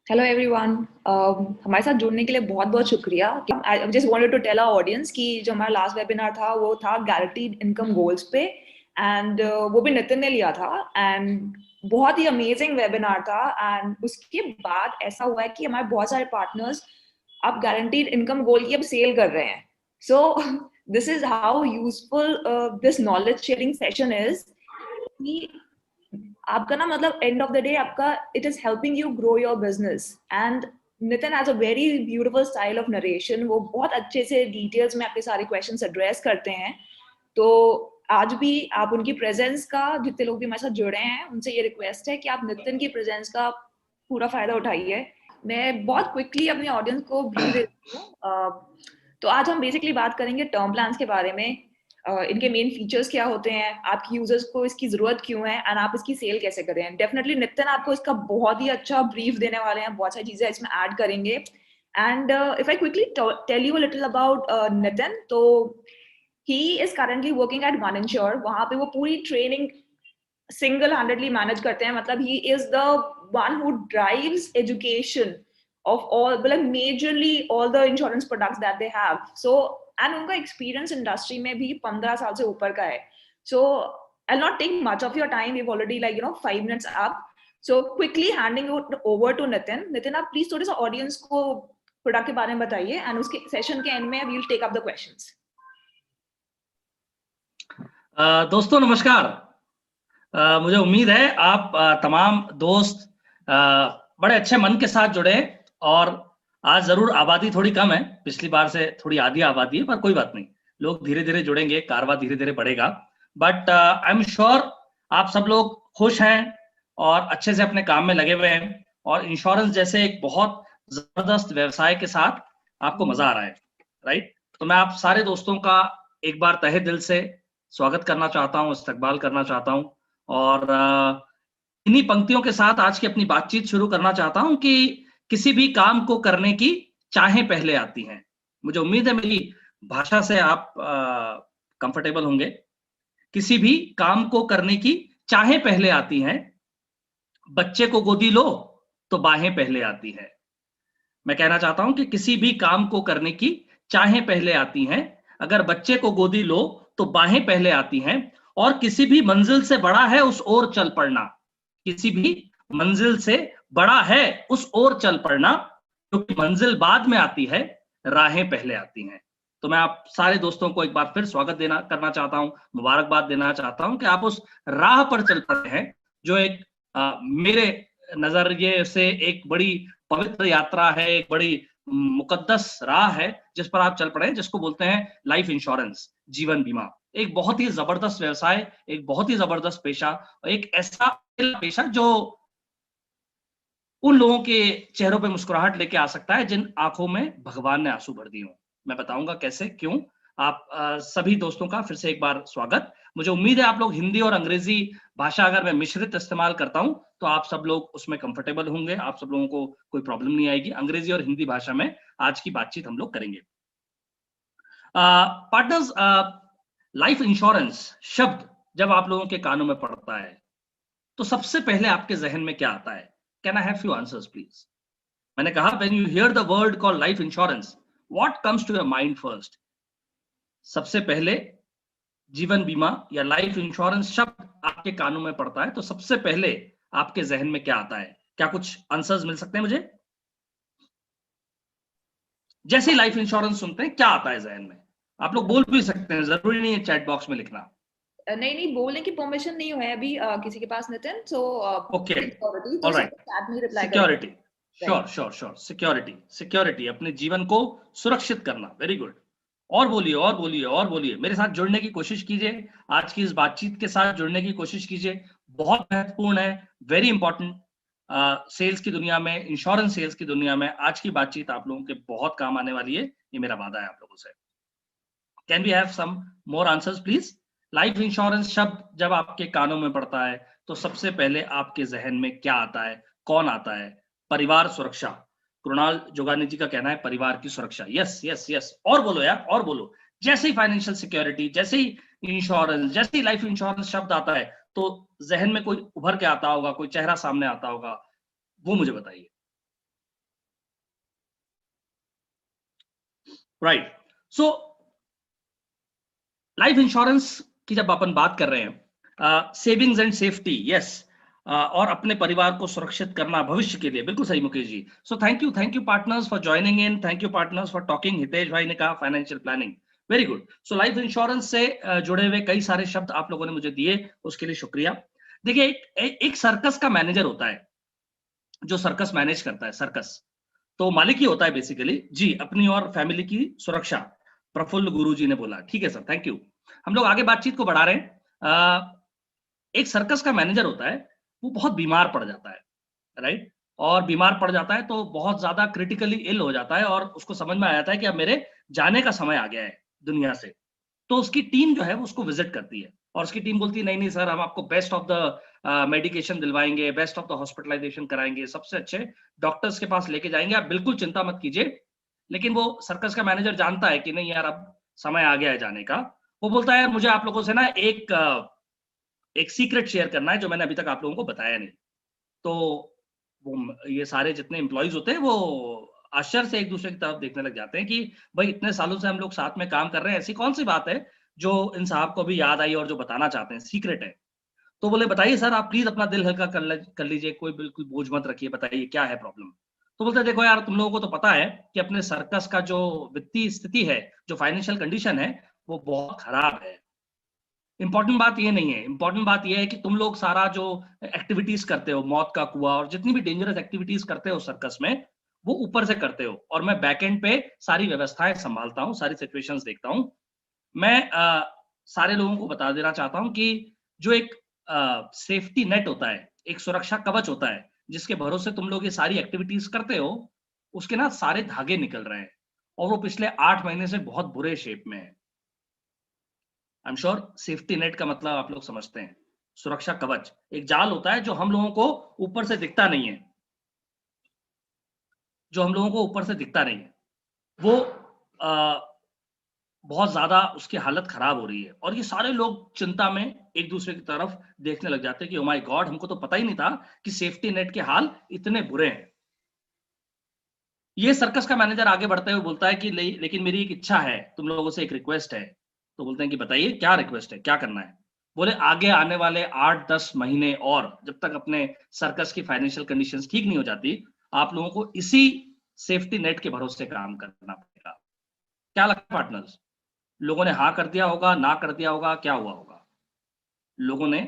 Hello everyone. हमारे साथ जुड़ने के लिए बहुत बहुत शुक्रिया। I just wanted to tell our audience कि जो हमारा लास्ट वेबिनार था वो था गारंटीड इनकम गोल्स पे, एंड वो भी नितिन ने लिया था, एंड बहुत ही अमेजिंग वेबिनार था। एंड उसके बाद ऐसा हुआ है कि हमारे बहुत सारे पार्टनर्स अब गारंटीड इनकम गोल की अब सेल कर रहे हैं। So this is how useful this knowledge sharing session is कि आपका ना मतलब एंड ऑफ द डे आपका it is helping you grow your business. And Nitin has a very beautiful style of narration. वो बहुत अच्छे से डिटेल्स में आपके सारे क्वेश्चंस एड्रेस करते हैं। तो आज भी आप उनकी प्रेजेंस का, जितने लोग भी हमारे साथ जुड़े हैं उनसे ये रिक्वेस्ट है कि आप नितिन की प्रेजेंस का पूरा फायदा उठाइए। मैं बहुत क्विकली अपनी ऑडियंस को ब्रीफ दे रही हूँ। तो आज हम बेसिकली बात करेंगे टर्म प्लान्स के बारे में। इनके मेन फीचर्स क्या होते हैं, आपकी यूजर्स को इसकी जरूरत क्यों है, एंड आप इसकी सेल कैसे करें। डेफिनेटली नितिन आपको इसका बहुत ही अच्छा ब्रीफ देने वाले हैं, बहुत सारी चीजें इसमें ऐड करेंगे। And if I quickly tell you little about Nitin, तो he is currently working at one insure. वहां पे वो पूरी ट्रेनिंग सिंगल हैंडेडली मैनेज करते हैं। मतलब he is the one who drives education of all, मतलब majorly all the insurance products that they have. So and उनका experience industry में भी 15 साल से ऊपर का है. So I'll not take much of your time. We've already 5 minutes up. So quickly handing it over to Nitin. Nitin, आप please थोड़े सा audience को प्रोडक्ट के बारे में बताइए, and उसके सेशन के एंड में we'll take up the questions. दोस्तों नमस्कार। मुझे उम्मीद है आप तमाम दोस्त बड़े अच्छे मन के साथ जुड़े, और आज जरूर आबादी थोड़ी कम है, पिछली बार से थोड़ी आधी आबादी है, पर कोई बात नहीं, लोग धीरे धीरे जुड़ेंगे, कारवां धीरे धीरे बढ़ेगा। बट आई एम श्योर आप सब लोग खुश हैं और अच्छे से अपने काम में लगे हुए हैं, और इंश्योरेंस जैसे एक बहुत जबरदस्त व्यवसाय के साथ आपको मजा आ रहा है, राइट। तो मैं आप सारे दोस्तों का एक बार तहे दिल से स्वागत करना चाहता हूँ, इस्तकबाल करना चाहता हूँ, और इन्हीं पंक्तियों के साथ आज की अपनी बातचीत शुरू करना चाहता हूं कि किसी भी काम को करने की चाहें पहले आती हैं। मुझे उम्मीद है मेरी भाषा से आप कंफर्टेबल होंगे। किसी भी काम को करने की चाहें पहले आती हैं, बच्चे को गोदी लो तो बाहें पहले आती हैं। मैं कहना चाहता हूं कि किसी भी काम को करने की चाहें पहले आती हैं, अगर बच्चे को गोदी लो तो बाहें पहले आती हैं, और किसी भी मंजिल से बड़ा है उस ओर चल पड़ना। किसी भी मंजिल से बड़ा है उस ओर चल पड़ना, क्योंकि मंजिल बाद में आती है, राहें पहले आती हैं। तो मैं आप सारे दोस्तों को एक बार फिर स्वागत करना चाहता हूं, मुबारकबाद देना चाहता हूं कि आप उस राह पर चल पड़े हैं, जो एक मेरे नजरिए से एक बड़ी पवित्र यात्रा है, एक बड़ी मुकद्दस राह है जिस पर आप चल पड़े हैं, जिसको बोलते हैं लाइफ इंश्योरेंस, जीवन बीमा। एक बहुत ही जबरदस्त व्यवसाय, एक बहुत ही जबरदस्त पेशा, एक ऐसा पेशा जो उन लोगों के चेहरों पे मुस्कुराहट लेके आ सकता है जिन आंखों में भगवान ने आंसू भर दिए हों। मैं बताऊंगा कैसे, क्यों। आप सभी दोस्तों का फिर से एक बार स्वागत। मुझे उम्मीद है आप लोग हिंदी और अंग्रेजी भाषा अगर मैं मिश्रित इस्तेमाल करता हूं तो आप सब लोग उसमें कंफर्टेबल होंगे, आप सब लोगों को कोई प्रॉब्लम नहीं आएगी। अंग्रेजी और हिंदी भाषा में आज की बातचीत हम लोग करेंगे। पार्टनर्स, लाइफ इंश्योरेंस शब्द जब आप लोगों के कानों में पड़ता है तो सबसे पहले आपके जहन में क्या आता है? Can I have few answers please? मैंने कहा when you hear the word called life insurance, what comes to your mind first? सबसे पहले जीवन बीमा या लाइफ इंश्योरेंस शब्द आपके कानों में पड़ता है तो सबसे पहले आपके जहन में क्या आता है? क्या कुछ आंसर्स मिल सकते हैं मुझे? जैसे ही लाइफ इंश्योरेंस सुनते हैं क्या आता है जहन में? आप लोग बोल भी सकते हैं, जरूरी नहीं है चैट बॉक्स में लिखना। नहीं बोलने की परमिशन नहीं है अभी किसी के पास नितिन। सो ओके, सिक्योरिटी तो ऑलराइट, चैट में रिप्लाई सिक्योरिटी, करेंगे। श्योर, सिक्योरिटी, अपने जीवन को सुरक्षित करना। Very good. और बोलिए, और बोलिए, और बोलिए, मेरे साथ जुड़ने की कोशिश कीजिए, आज की इस बातचीत के साथ जुड़ने की कोशिश कीजिए। बहुत महत्वपूर्ण है, वेरी इंपॉर्टेंट। सेल्स की दुनिया में, इंश्योरेंस सेल्स की दुनिया में आज की बातचीत आप लोगों के बहुत काम आने वाली है, ये मेरा वादा है आप लोगों से। Can we have some more answers please? Life insurance शब्द जब आपके कानों में पड़ता है तो सबसे पहले आपके जहन में क्या आता है? कौन आता है? परिवार सुरक्षा। कृणाल जोगानी जी का कहना है परिवार की सुरक्षा। यस यस यस, और बोलो यार, और बोलो। जैसे ही फाइनेंशियल सिक्योरिटी, जैसे ही इंश्योरेंस, जैसे ही लाइफ इंश्योरेंस शब्द आता है तो जहन में कोई उभर के आता होगा, कोई चेहरा सामने आता होगा, वो मुझे बताइए। राइट। सो लाइफ इंश्योरेंस की जब अपन बात कर रहे हैं, सेविंग्स एंड सेफ्टी, यस, और अपने परिवार को सुरक्षित करना भविष्य के लिए, बिल्कुल सही Mukesh ji. So thank you partners for joining in, thank you partners for talking. Hitesh भाई ने कहा financial planning, very good. So life insurance से जुड़े हुए कई सारे शब्द आप लोगों ने मुझे दिए, उसके लिए शुक्रिया। देखिए, एक सर्कस का मैनेजर होता है जो सर्कस मैनेज करता है, सर्कस तो मालिक ही होता है बेसिकली जी, अपनी और फैमिली की सुरक्षा। प्रफुल्ल गुरुजी ने बोला, ठीक है सर, थैंक यू। हम लोग आगे बातचीत को बढ़ा रहे हैं। एक सर्कस का मैनेजर होता है, वो बहुत बीमार पड़ जाता है, राइट, और बीमार पड़ जाता है तो बहुत ज्यादा क्रिटिकली इल हो जाता है और उसको समझ में आ जाता है कि अब मेरे जाने का समय आ गया है दुनिया से। तो उसकी टीम जो है वो उसको विजिट करती है और उसकी टीम बोलती है नहीं नहीं सर, हम आपको बेस्ट ऑफ द मेडिकेशन दिलवाएंगे, बेस्ट ऑफ द हॉस्पिटलाइजेशन कराएंगे, सबसे अच्छे डॉक्टर्स के पास लेके जाएंगे, आप बिल्कुल चिंता मत कीजिए। लेकिन वो सर्कस का मैनेजर जानता है कि नहीं यार, अब समय आ गया है जाने का। वो बोलता है यार, मुझे आप लोगों से ना एक सीक्रेट शेयर करना है जो मैंने अभी तक आप लोगों को बताया नहीं। तो वो ये सारे जितने एम्प्लॉइज होते हैं वो आश्चर्य से एक दूसरे की तरफ देखने लग जाते हैं कि भाई इतने सालों से हम लोग साथ में काम कर रहे हैं, ऐसी कौन सी बात है जो इन साहब को भी याद आई और जो बताना चाहते हैं, सीक्रेट है। तो बोले बताइए सर, आप प्लीज अपना दिल हल्का कर लीजिए, कोई बिल्कुल बोझ मत रखिए, बताइए क्या है प्रॉब्लम। तो बोलते हैं देखो यार, तुम लोगों को तो पता है कि अपने सर्कस का जो वित्तीय स्थिति है, जो फाइनेंशियल कंडीशन है, वो बहुत खराब है। इंपॉर्टेंट बात ये नहीं है, इंपॉर्टेंट बात ये है कि तुम लोग सारा जो एक्टिविटीज करते हो, मौत का कुआं और जितनी भी डेंजरस एक्टिविटीज करते हो सर्कस में, वो ऊपर से करते हो और मैं बैकएंड पे सारी व्यवस्थाएं संभालता हूँ, सारी सिचुएशंस देखता हूँ। मैं सारे लोगों को बता देना चाहता हूँ कि जो एक सेफ्टी नेट होता है, एक सुरक्षा कवच होता है, जिसके भरोसे तुम लोग ये सारी एक्टिविटीज करते हो, उसके ना सारे धागे निकल रहे हैं और वो पिछले 8 महीने से बहुत बुरे शेप में है। I am sure safety net का मतलब आप लोग समझते हैं। सुरक्षा कवच एक जाल होता है जो हम लोगों को ऊपर से दिखता नहीं है, जो हम लोगों को ऊपर से दिखता नहीं है, वो बहुत ज्यादा उसकी हालत खराब हो रही है और ये सारे लोग चिंता में एक दूसरे की तरफ देखने लग जाते हैं कि ओ माय गॉड, हमको तो पता ही नहीं था कि सेफ्टी नेट के हाल इतने बुरे हैं। ये सर्कस का मैनेजर आगे बढ़ते हुए बोलता है कि लेकिन मेरी एक इच्छा है, तुम लोगों से एक रिक्वेस्ट है। तो बोलते हैं कि बताइए क्या रिक्वेस्ट है, क्या करना है। बोले आगे आने वाले 8-10 महीने और जब तक अपने सर्कस की फाइनेंशियल कंडीशंस ठीक नहीं हो जाती, आप लोगों को इसी सेफ्टी नेट के भरोसे काम करना पड़ेगा। क्या लगता है पार्टनर्स, लोगों ने हाँ कर दिया होगा, ना कर दिया होगा, क्या हुआ होगा? लोगों ने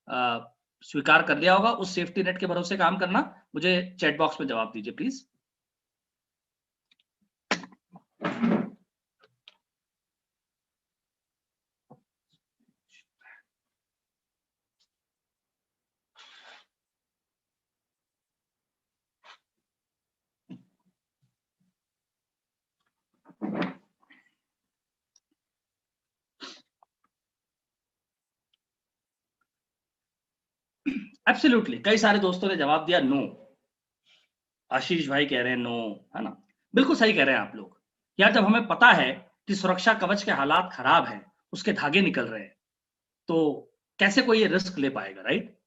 अ, स्वीकार कर लिया होगा उस सेफ्टी नेट के भरोसे काम करना? मुझे चैट बॉक्स में जवाब दीजिए प्लीज। एब्सोल्युटली, कई सारे दोस्तों ने जवाब दिया नो। आशीष भाई कह रहे हैं नो, है ना? बिल्कुल सही कह रहे हैं आप लोग। यार जब हमें पता है कि सुरक्षा कवच के हालात खराब हैं, उसके धागे निकल रहे हैं, तो कैसे कोई ये रिस्क ले पाएगा, राइट?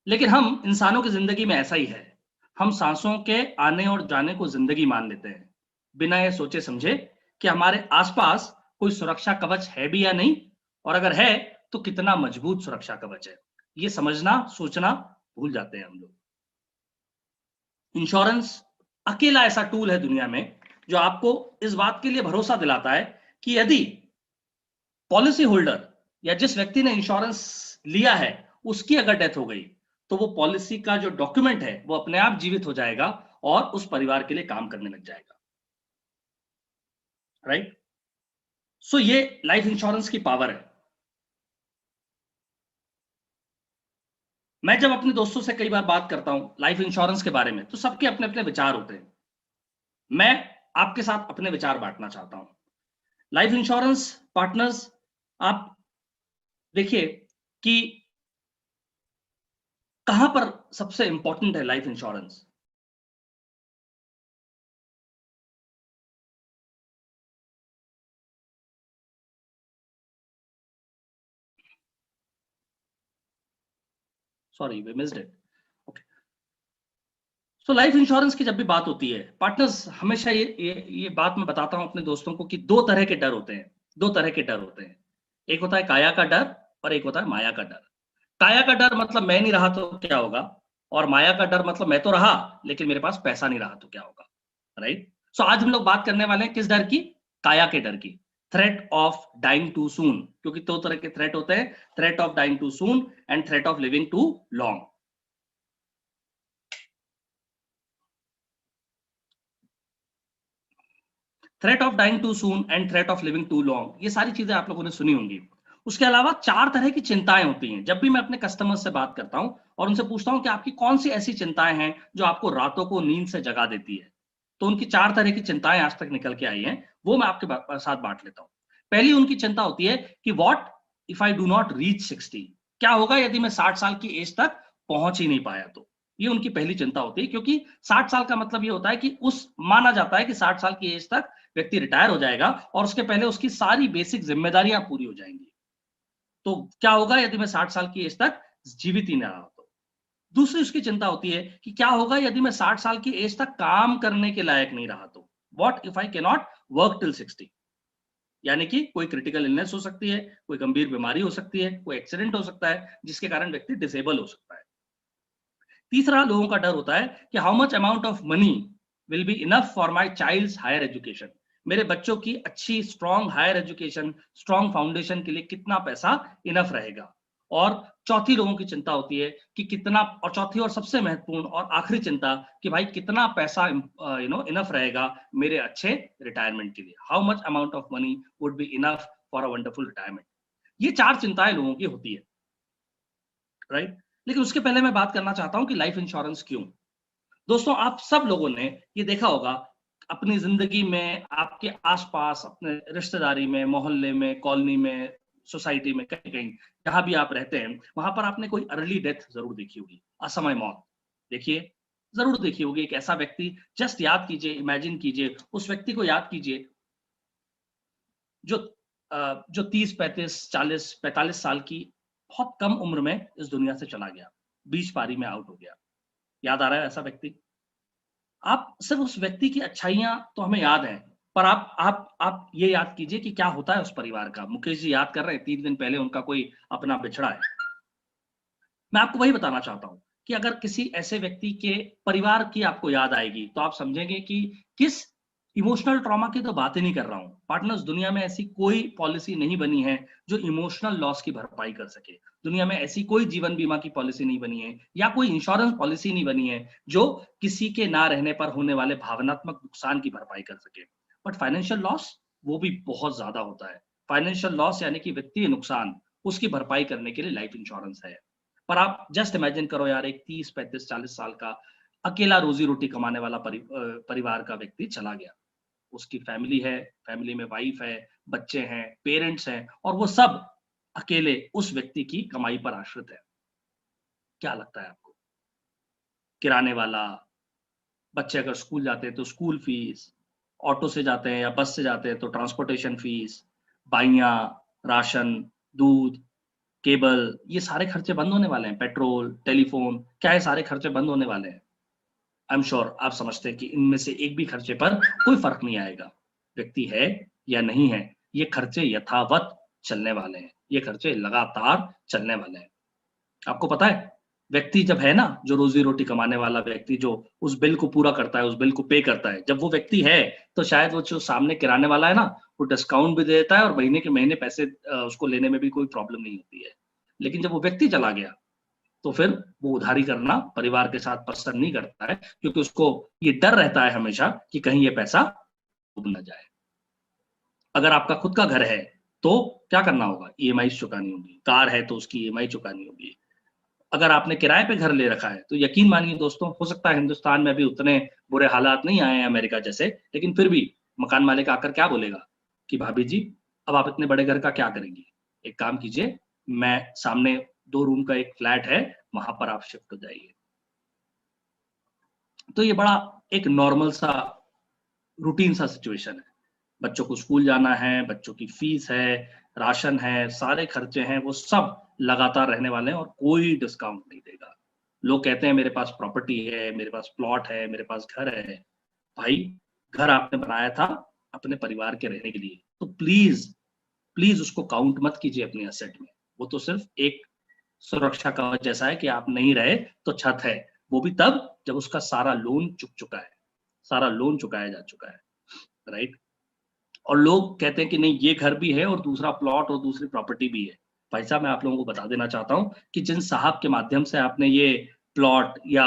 लेकिन हम इंसानों की जिंदगी में ऐसा ही है, हम सांसों के आने और जाने को जिंदगी मान लेते हैं, बिना ये सोचे समझे कि हमारे आसपास कोई सुरक्षा कवच है भी या नहीं, और अगर है तो कितना मजबूत सुरक्षा कवच है। ये समझना, सोचना भूल जाते हैं हम लोग। इंश्योरेंस अकेला ऐसा टूल है दुनिया में जो आपको इस बात के लिए भरोसा दिलाता है कि यदि पॉलिसी होल्डर या जिस व्यक्ति ने इंश्योरेंस लिया है उसकी अगर डेथ हो गई, तो वो पॉलिसी का जो डॉक्यूमेंट है वो अपने आप जीवित हो जाएगा और उस परिवार के लिए काम करने लग जाएगा, राइट? सो ये लाइफ इंश्योरेंस की पावर है। मैं जब अपने दोस्तों से कई बार बात करता हूं लाइफ इंश्योरेंस के बारे में, तो सबके अपने अपने विचार होते हैं। मैं आपके साथ अपने विचार बांटना चाहता हूं। लाइफ इंश्योरेंस पार्टनर्स, आप देखिए कि कहां पर सबसे इंपॉर्टेंट है life insurance. Sorry we missed it. Okay, so life insurance की जब भी बात होती है पार्टनर्स, हमेशा ये बात मैं बताता हूं अपने दोस्तों को कि दो तरह के डर होते हैं, दो तरह के डर होते हैं। एक होता है काया का डर और एक होता है माया का डर। काया का डर मतलब मैं नहीं रहा तो क्या होगा, और माया का डर मतलब मैं तो रहा लेकिन मेरे पास पैसा नहीं रहा तो क्या होगा, राइट। सो आज हम लोग बात करने वाले हैं किस डर की? काया के डर की। Threat of dying too soon, क्योंकि दो तरह के थ्रेट होते हैं, threat of dying too soon and threat of living too long. Threat of dying too soon and threat of living too long, ये सारी चीजें आप लोगों ने सुनी होंगी। उसके अलावा चार तरह की चिंताएं होती हैं। जब भी मैं अपने कस्टमर से बात करता हूं और उनसे पूछता हूं कि आपकी कौन सी ऐसी चिंताएं हैं जो आपको रातों को नींद से जगा देती है, तो उनकी चार तरह की चिंताएं आज तक निकल के आई हैं, वो मैं आपके साथ बांट लेता हूं। पहली उनकी चिंता होती है कि what if I do not reach 60, क्या होगा यदि मैं 60 साल की एज तक पहुंच ही नहीं पाया तो। ये उनकी पहली चिंता होती है, क्योंकि 60 साल का मतलब ये होता है कि उस माना जाता है कि 60 साल की एज तक व्यक्ति रिटायर हो जाएगा और उसके पहले उसकी सारी बेसिक जिम्मेदारियां पूरी हो जाएंगी। तो क्या होगा यदि मैं 60 साल की एज तक जीवित ही ना रहा तो। दूसरी उसकी चिंता होती है कि क्या होगा यदि मैं 60 साल की एज तक काम करने के लायक नहीं रहा तो। What if I can not work till 60, यानी कि कोई क्रिटिकल इलनेस हो सकती है, कोई गंभीर बीमारी हो सकती है, कोई एक्सीडेंट हो सकता है जिसके कारण व्यक्ति डिसेबल हो सकता है। तीसरा लोगों का डर होता है कि how much amount of money will be enough for my child's higher education, मेरे बच्चों की अच्छी strong higher education, strong foundation के लिए कितना पैसा इनफ रहेगा। और चौथी लोगों की चिंता होती है कि कितना, और चौथी और सबसे महत्वपूर्ण और आखिरी चिंता कि भाई कितना पैसा इनफ रहेगा मेरे अच्छे रिटायरमेंट के लिए, how much amount of money would be enough for a wonderful retirement. ये चार चिंताएं लोगों की होती है, राइट। लेकिन उसके पहले मैं बात करना चाहता हूं कि लाइफ इंश्योरेंस क्यों। दोस्तों, आप सब लोगों ने ये देखा होगा अपनी जिंदगी में, आपके आसपास, अपने रिश्तेदारी में, मोहल्ले में, कॉलोनी में, सोसाइटी में, कहीं कहीं जहां भी आप रहते हैं वहां पर आपने कोई अर्ली डेथ जरूर देखी होगी, असमय मौत देखिए, जरूर देखी होगी। एक ऐसा व्यक्ति, जस्ट याद कीजिए, इमेजिन कीजिए, उस व्यक्ति को याद कीजिए जो जो 30, 35, 40, 45 साल की बहुत कम उम्र में इस दुनिया से चला गया, बीच पारी में आउट हो गया। याद आ रहा है ऐसा व्यक्ति? आप सिर्फ उस व्यक्ति की अच्छाइयां तो हमें याद है, पर आप ये याद कीजिए कि क्या होता है उस परिवार का। मुकेश जी याद कर रहे हैं 3 दिन पहले उनका कोई अपना बिछड़ा है। मैं आपको वही बताना चाहता हूं कि अगर किसी ऐसे व्यक्ति के परिवार की आपको याद आएगी तो आप समझेंगे कि किस इमोशनल ट्रॉमा की तो बात ही नहीं कर रहा हूं। पार्टनर्स, दुनिया में ऐसी कोई पॉलिसी नहीं बनी है जो इमोशनल लॉस की भरपाई कर सके। दुनिया में ऐसी कोई जीवन बीमा की पॉलिसी नहीं बनी है या कोई इंश्योरेंस पॉलिसी नहीं बनी है जो किसी के ना रहने पर होने वाले भावनात्मक नुकसान की भरपाई कर सके। बट फाइनेंशियल लॉस, वो भी बहुत ज्यादा होता है। फाइनेंशियल लॉस यानी कि वित्तीय नुकसान, उसकी भरपाई करने के लिए लाइफ इंश्योरेंस है। पर आप जस्ट इमेजिन करो यार, एक 30, 35, 40 साल का अकेला रोजी रोटी कमाने वाला परिवार का व्यक्ति चला गया। उसकी फैमिली है, फैमिली में वाइफ है, बच्चे हैं, पेरेंट्स हैं, और वो सब अकेले उस व्यक्ति की कमाई पर आश्रित है। क्या लगता है आपको? किराने वाला, बच्चे अगर स्कूल जाते हैं तो स्कूल फीस, ऑटो से जाते हैं या बस से जाते हैं तो ट्रांसपोर्टेशन फीस, बाइयां, राशन, दूध, केबल, ये सारे खर्चे बंद होने वाले हैं। पेट्रोल, टेलीफोन, क्या ये सारे खर्चे बंद होने वाले हैं? आई एम श्योर आप समझते हैं कि इनमें से एक भी खर्चे पर कोई फर्क नहीं आएगा। व्यक्ति है या नहीं है, ये खर्चे यथावत चलने वाले हैं, ये खर्चे लगातार चलने वाले हैं। आपको पता है, व्यक्ति जब है ना, जो रोजी रोटी कमाने वाला व्यक्ति जो उस बिल को पूरा करता है, उस बिल को पे करता है, जब वो व्यक्ति है तो शायद वो जो सामने किराने वाला है ना, वो डिस्काउंट भी दे देता है और महीने के महीने पैसे उसको लेने में भी कोई प्रॉब्लम नहीं होती है। लेकिन जब वो व्यक्ति चला गया तो फिर वो उधारी करना परिवार के साथ पसंद नहीं करता है, क्योंकि उसको ये डर रहता है हमेशा कि कहीं ये पैसा डूब ना जाए। अगर आपका खुद का घर है तो क्या करना होगा? ईएमआई चुकानी होगी। कार है तो उसकी ईएमआई चुकानी होगी। अगर आपने किराए पे घर ले रखा है तो यकीन मानिए दोस्तों, हो सकता है हिंदुस्तान में भी उतने बुरे हालात नहीं आए हैं अमेरिका जैसे, लेकिन फिर भी मकान मालिक आकर क्या बोलेगा कि भाभी जी, अब आप इतने बड़े घर का क्या करेंगी? एक काम कीजिए, मैं सामने 2 रूम का एक फ्लैट है, वहां पर आप शिफ्ट हो जाइए। तो ये बड़ा एक नॉर्मल सा, रूटीन सा सिचुएशन है। बच्चों को स्कूल जाना है, बच्चों की फीस है, राशन है, सारे खर्चे हैं, वो सब लगातार रहने वाले हैं और कोई डिस्काउंट नहीं देगा। लोग कहते हैं मेरे पास प्रॉपर्टी है, मेरे पास प्लॉट है, मेरे पास घर है। भाई, घर आपने बनाया था अपने परिवार के रहने के लिए, तो प्लीज प्लीज उसको काउंट मत कीजिए अपनी एसेट में। वो तो सिर्फ एक सुरक्षा कवच जैसा है कि आप नहीं रहे तो छत है, वो भी तब जब उसका सारा लोन चुक चुका है, सारा लोन चुकाया जा चुका है, राइट। और लोग कहते हैं कि नहीं ये घर भी है और दूसरा प्लॉट और दूसरी प्रॉपर्टी भी है। भाई साहब, मैं आप लोगों को बता देना चाहता हूं कि जिन साहब के माध्यम से आपने ये प्लॉट या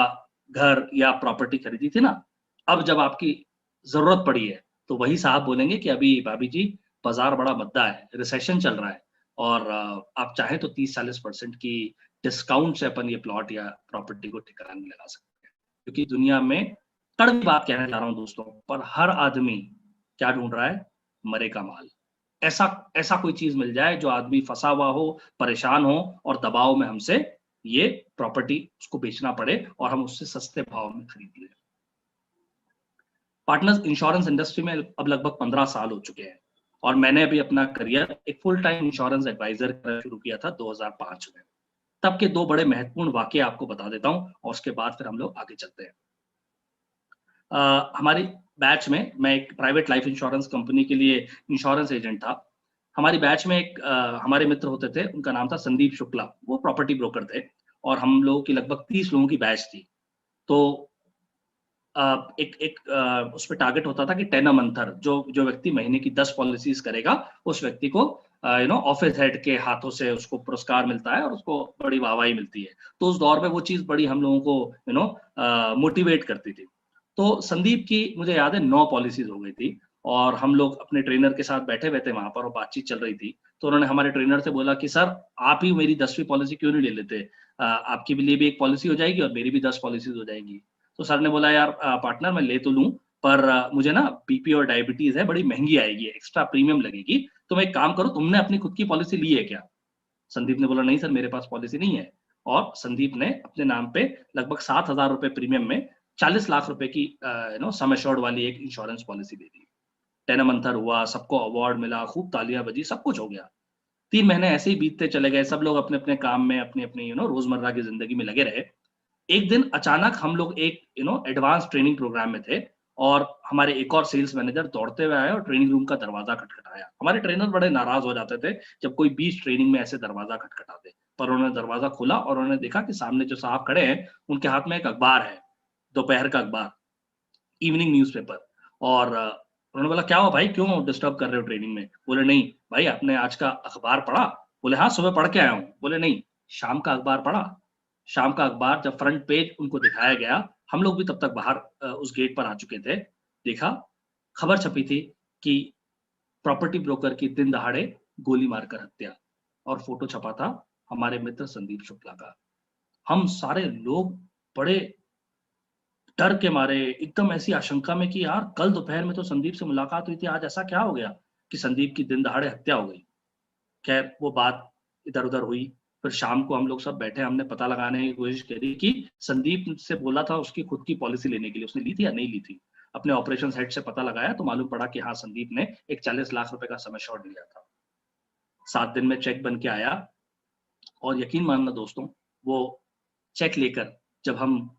घर या प्रॉपर्टी खरीदी थी ना, अब जब आपकी जरूरत पड़ी है तो वही साहब बोलेंगे कि अभी भाभी जी बाजार बड़ा मद्दा है, रिसेशन चल रहा है, और आप चाहें तो 30-40% की डिस्काउंट से अपन ये प्लॉट या प्रॉपर्टी को ठिकाने में लगा सकते हैं। क्योंकि दुनिया में, कड़वी बात कहना चाह रहा हूं दोस्तों, पर हर आदमी क्या ढूंढ रहा है? मरे का माल। ऐसा ऐसा कोई चीज मिल जाए जो आदमी फंसा हुआ हो, परेशान हो और दबाव में हमसे ये प्रॉपर्टी उसको बेचना पड़े और हम उससे सस्ते भाव में खरीद लें। पार्टनर्स, इंश्योरेंस इंडस्ट्री में अब लगभग 15 साल हो चुके हैं और मैंने अभी अपना करियर एक फुल टाइम इंश्योरेंस एडवाइजर शुरू किया था 2005 में। तब के दो बड़े महत्वपूर्ण वाक्य आपको बता देता हूं और उसके बाद फिर हम लोग आगे चलते हैं। हमारी बैच में, मैं एक प्राइवेट लाइफ इंश्योरेंस कंपनी के लिए इंश्योरेंस एजेंट था। हमारी बैच में एक हमारे मित्र होते थे, उनका नाम था संदीप शुक्ला, वो प्रॉपर्टी ब्रोकर थे और हम लोगों की लगभग 30 लोगों की बैच थी। तो एक एक उस पे टारगेट होता था कि 10 अ मंथर, जो व्यक्ति महीने की 10 पॉलिसीज करेगा उस व्यक्ति को ऑफिस हेड के हाथों से उसको पुरस्कार मिलता है और उसको बड़ी वाहवाही मिलती है। तो उस दौर में वो चीज बड़ी हम लोगों को मोटिवेट करती थी। तो संदीप की मुझे याद है 9 पॉलिसीज हो गई थी और हम लोग अपने ट्रेनर के साथ बैठे हुए थे वहां पर और बातचीत चल रही थी। तो उन्होंने हमारे ट्रेनर से बोला कि सर आप ही मेरी 10वीं पॉलिसी क्यों नहीं ले लेते, आपके लिए भी एक पॉलिसी हो जाएगी और मेरी भी 10 पॉलिसीज हो जाएंगी। तो सर ने बोला यार पार्टनर मैं ले तो लूं, पर मुझे ना बीपी और डायबिटीज है, बड़ी महंगी आएगी, एक्स्ट्रा प्रीमियम लगेगी। तुम एक काम करो, तुमने अपनी खुद की पॉलिसी ली है क्या? संदीप ने बोला नहीं सर मेरे पास पॉलिसी नहीं है। और संदीप ने अपने नाम पे लगभग 7,000 रुपए प्रीमियम में 40 लाख रुपए की सम एश्योर्ड वाली एक इंश्योरेंस पॉलिसी ले ली। 10 मंथर हुआ, सबको अवार्ड मिला, खूब तालियां बजी, सब कुछ हो गया। 3 महीने ऐसे ही बीतते चले गए, सब लोग अपने अपने काम में, अपनी अपनी रोजमर्रा की जिंदगी में लगे रहे। एक दिन अचानक हम लोग एक एडवांस ट्रेनिंग प्रोग्राम में थे और हमारे एक और सेल्स मैनेजर दौड़ते हुए आए और ट्रेनिंग रूम का दरवाजा खटखटाया। हमारे ट्रेनर बड़े नाराज हो जाते थे जब कोई बीच ट्रेनिंग में ऐसे दरवाजा खटखटाते, पर उन्होंने दरवाजा खोला और उन्होंने देखा कि सामने जो साहब खड़े हैं उनके हाथ में एक अखबार है, दोपहर का अखबार, इवनिंग न्यूज़पेपर। और उन्होंने बोला क्या हुआ भाई, क्यों डिस्टर्ब कर रहे हो ट्रेनिंग में? बोले नहीं भाई, आपने आज का अखबार पढ़ा? बोले हाँ सुबह पढ़ के आया हूँ। बोले नहीं, शाम का अखबार पढ़ा? शाम का अखबार जब फ्रंट पेज उनको दिखाया गया, हम लोग भी तब तक बाहर उस गेट पर आ चुके थे, देखा खबर छपी थी कि प्रॉपर्टी ब्रोकर की दिन दहाड़े गोली मारकर हत्या, और फोटो छपा था हमारे मित्र संदीप शुक्ला का। हम सारे लोग बड़े डर के मारे, एकदम ऐसी आशंका में कि यार कल दोपहर में तो संदीप से मुलाकात हुई थी, आज ऐसा क्या हो गया कि संदीप की दिन दहाड़े हत्या हो गई। खैर वो बात इधर उधर हुई। फिर शाम को हम लोग सब बैठे, हमने पता लगाने की कोशिश करी कि संदीप से बोला था उसकी खुद की पॉलिसी लेने के लिए, उसने ली थी या नहीं ली थी। अपने ऑपरेशन हेड से पता लगाया तो मालूम पड़ा कि हाँ संदीप ने एक 40 लाख रुपए का सम एश्योर्ड लिया था। 7 दिन में चेक बन के आया और यकीन मानना दोस्तों, वो चेक लेकर जब हम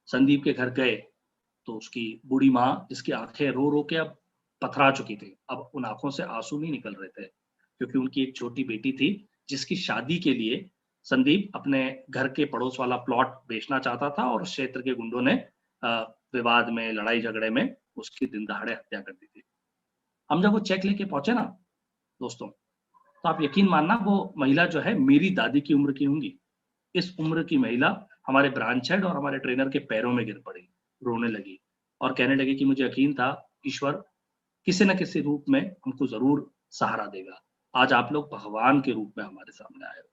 संदीप के घर गए तो उसकी बूढ़ी माँ, जिसकी आंखें रो रो के अब पथरा चुकी थी, अब उन आंखों से आंसू नहीं निकल रहे थे, क्योंकि उनकी एक छोटी बेटी थी जिसकी शादी के लिए संदीप अपने घर के पड़ोस वाला प्लॉट बेचना चाहता था और उस क्षेत्र के गुंडों ने विवाद में, लड़ाई झगड़े में उसकी दिन दहाड़े हत्या कर दी थी। हम जब वो चेक लेके पहुंचे ना दोस्तों, तो आप यकीन मानना वो महिला जो है मेरी दादी की उम्र की होंगी। इस उम्र की महिला हमारे ब्रांच हेड और हमारे ट्रेनर के पैरों में गिर पड़ी, रोने लगी और कहने लगी कि मुझे यकीन था ईश्वर किसी न किसी रूप में हमको जरूर सहारा देगा। आज आप लोग भगवान के रूप में हमारे सामने आए हो।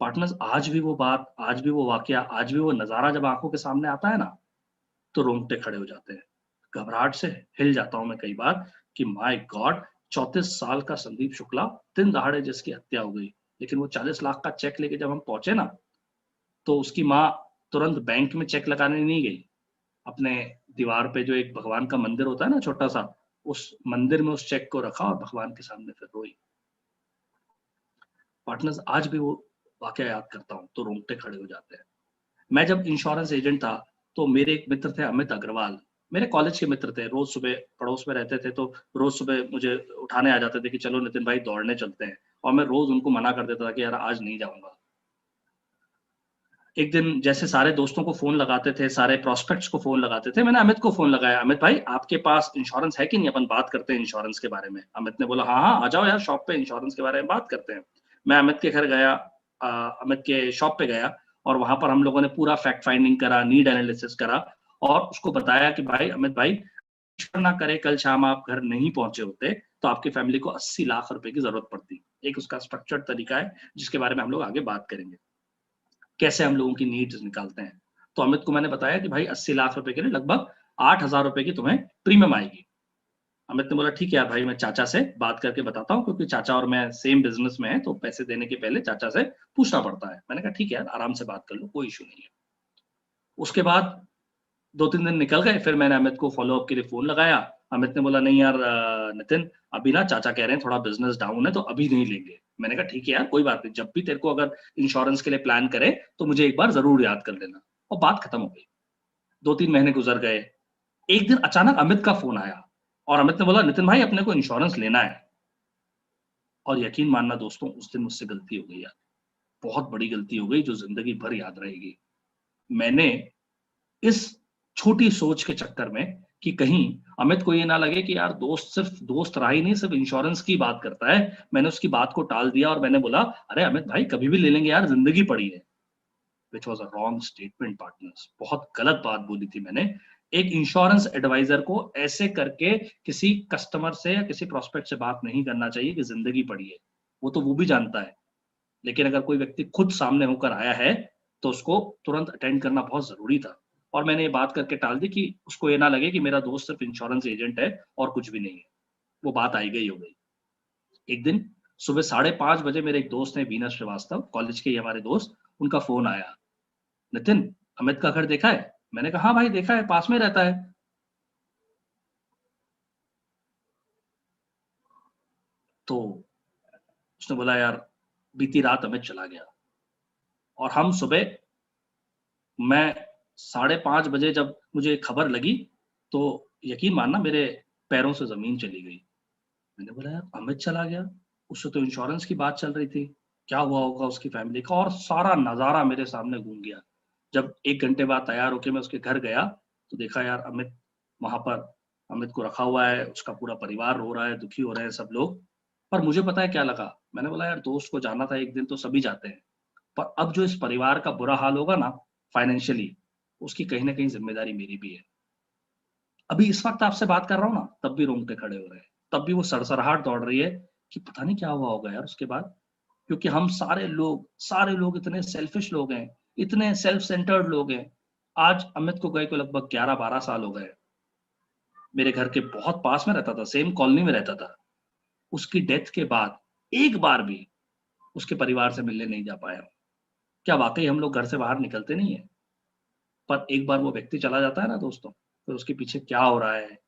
पार्टनर्स, आज भी वो बात, आज भी वो वाकया, आज भी वो नजारा जब आंखों के सामने आता है ना, तो रोंगटे खड़े हो जाते हैं। घबराहट से हिल जाता हूं मैं कई बार कि माय गॉड, 34 साल का संदीप शुक्ला, दिन दहाड़े जिसकी हत्या हो गई। लेकिन वो 40 लाख का चेक लेके जब हम पहुंचे ना, तो उसकी माँ तुरंत बैंक में चेक लगाने नहीं गई, अपने दीवार पे जो एक भगवान का मंदिर होता है ना छोटा सा, उस मंदिर में उस चेक को रखा और भगवान के सामने फिर रोई। पार्टनर्स, आज भी वो वाकया याद करता हूँ तो रोंगटे खड़े हो जाते हैं। मैं जब इंश्योरेंस एजेंट था तो मेरे एक मित्र थे अमित अग्रवाल, मेरे कॉलेज के मित्र थे, रोज सुबह पड़ोस में रहते थे, तो रोज सुबह मुझे उठाने आ जाते थे कि चलो नितिन भाई दौड़ने चलते हैं, और मैं रोज उनको मना कर देता था कि यार आज नहीं जाऊंगा। एक दिन जैसे सारे दोस्तों को फोन लगाते थे, सारे प्रोस्पेक्ट्स को फोन लगाते थे, मैंने अमित को फोन लगाया, अमित भाई आपके पास इंश्योरेंस है कि नहीं, अपन बात करते हैं इंश्योरेंस के बारे में। अमित ने बोला हाँ हाँ आ जाओ यार शॉप पे, इंश्योरेंस के बारे में बात करते हैं। मैं अमित के घर गया, अमित के शॉप पे गया, और वहां पर हम लोगों ने पूरा फैक्ट फाइंडिंग करा, नीड एनालिसिस करा, और उसको बताया कि भाई अमित भाई ना करे कल शाम आप घर नहीं पहुंचे होते तो आपकी फैमिली को 80 लाख रुपए की जरूरत पड़ती। एक उसका स्ट्रक्चर्ड तरीका है जिसके बारे में हम लोग आगे बात करेंगे, कैसे हम लोगों की नीड्स निकालते हैं। तो अमित को मैंने बताया कि भाई 80 लाख रुपए के लिए लगभग 8,000 रुपए की तुम्हें प्रीमियम आएगी। अमित ने बोला ठीक है यार भाई, मैं चाचा से बात करके बताता हूँ, क्योंकि चाचा और मैं सेम बिजनेस में है तो पैसे देने के पहले चाचा से पूछना पड़ता है। मैंने कहा ठीक है यार, आराम से बात कर लो, कोई इशू नहीं है। उसके बाद 2-3 दिन निकल गए, फिर मैंने अमित को फॉलोअप के लिए फोन लगाया। अमित ने बोला नहीं यार नितिन, अभी ना चाचा कह रहे हैं थोड़ा बिजनेस डाउन है तो अभी नहीं लेंगे। मैंने कहा ठीक है यार कोई बात नहीं, जब भी तेरे को अगर इंश्योरेंस के लिए प्लान करे तो मुझे एक बार जरूर याद कर लेना। और बात खत्म हो गई। 2-3 महीने गुजर गए। एक दिन अचानक अमित का फोन आया और अमित ने बोला नितिन भाई अपने को इंश्योरेंस लेना है। और यकीन मानना दोस्तों, उस दिन मुझसे गलती हो गई यार, बहुत बड़ी गलती हो गई जो जिंदगी भर याद रहेगी। मैंने इस छोटी सोच के चक्कर में कि कहीं अमित को ये ना लगे कि यार दोस्त सिर्फ दोस्त रहा ही नहीं, सिर्फ इंश्योरेंस की बात करता है, मैंने उसकी बात को टाल दिया और मैंने बोला अरे अमित भाई कभी भी ले लेंगे यार, जिंदगी पड़ी है। Which was a wrong statement partners, बहुत गलत बात बोली थी मैंने। एक इंश्योरेंस एडवाइजर को ऐसे करके किसी कस्टमर से या किसी प्रोस्पेक्ट से बात नहीं करना चाहिए कि जिंदगी पड़ी है। वो भी जानता है, लेकिन अगर कोई व्यक्ति खुद सामने होकर आया है तो उसको तुरंत अटेंड करना बहुत जरूरी था। और मैंने ये बात करके टाल दी कि उसको ये ना लगे कि मेरा दोस्त सिर्फ इंश्योरेंस एजेंट है और कुछ भी नहीं है। वो बात आई गई हो गई। एक दिन सुबह 5:30 बजे मेरे एक दोस्त है वीना श्रीवास्तव, कॉलेज के ही हमारे दोस्त, उनका फोन आया, नितिन अमित का घर देखा है? मैंने कहा हाँ भाई देखा है, पास में रहता है। तो उसने बोला यार बीती रात अमित चला गया। और हम सुबह, मैं 5:30 बजे जब मुझे खबर लगी तो यकीन मानना मेरे पैरों से जमीन चली गई। मैंने बोला यार अमित चला गया, उससे तो इंश्योरेंस की बात चल रही थी, क्या हुआ होगा उसकी फैमिली का। और सारा नजारा मेरे सामने घूम गया। जब 1 घंटे बाद तैयार होके मैं उसके घर गया तो देखा यार अमित वहां पर, अमित को रखा हुआ है, उसका पूरा परिवार रो रहा है, दुखी हो रहे हैं सब लोग। पर मुझे पता है क्या लगा, मैंने बोला यार दोस्त को जाना था एक दिन तो सभी जाते हैं, पर अब जो इस परिवार का बुरा हाल होगा ना फाइनेंशियली, उसकी कहीं ना कहीं जिम्मेदारी मेरी भी है। अभी इस वक्त आपसे बात कर रहा हूँ ना, तब भी रोंगटे खड़े हो रहे हैं, तब भी वो सरसराहट दौड़ रही है कि पता नहीं क्या हुआ होगा यार उसके बाद। क्योंकि हम सारे लोग इतने सेल्फिश लोग हैं, इतने सेल्फ सेंटर्ड लोग हैं। आज अमित को गए को लगभग 11-12 साल हो गए। मेरे घर के बहुत पास में रहता था, सेम कॉलोनी में रहता था। उसकी डेथ के बाद एक बार भी उसके परिवार से मिलने नहीं जा पाया। क्या वाकई हम लोग घर से बाहर निकलते नहीं है? पर एक बार वो व्यक्ति चला जाता है ना दोस्तों, फिर उसके पीछे क्या हो रहा है,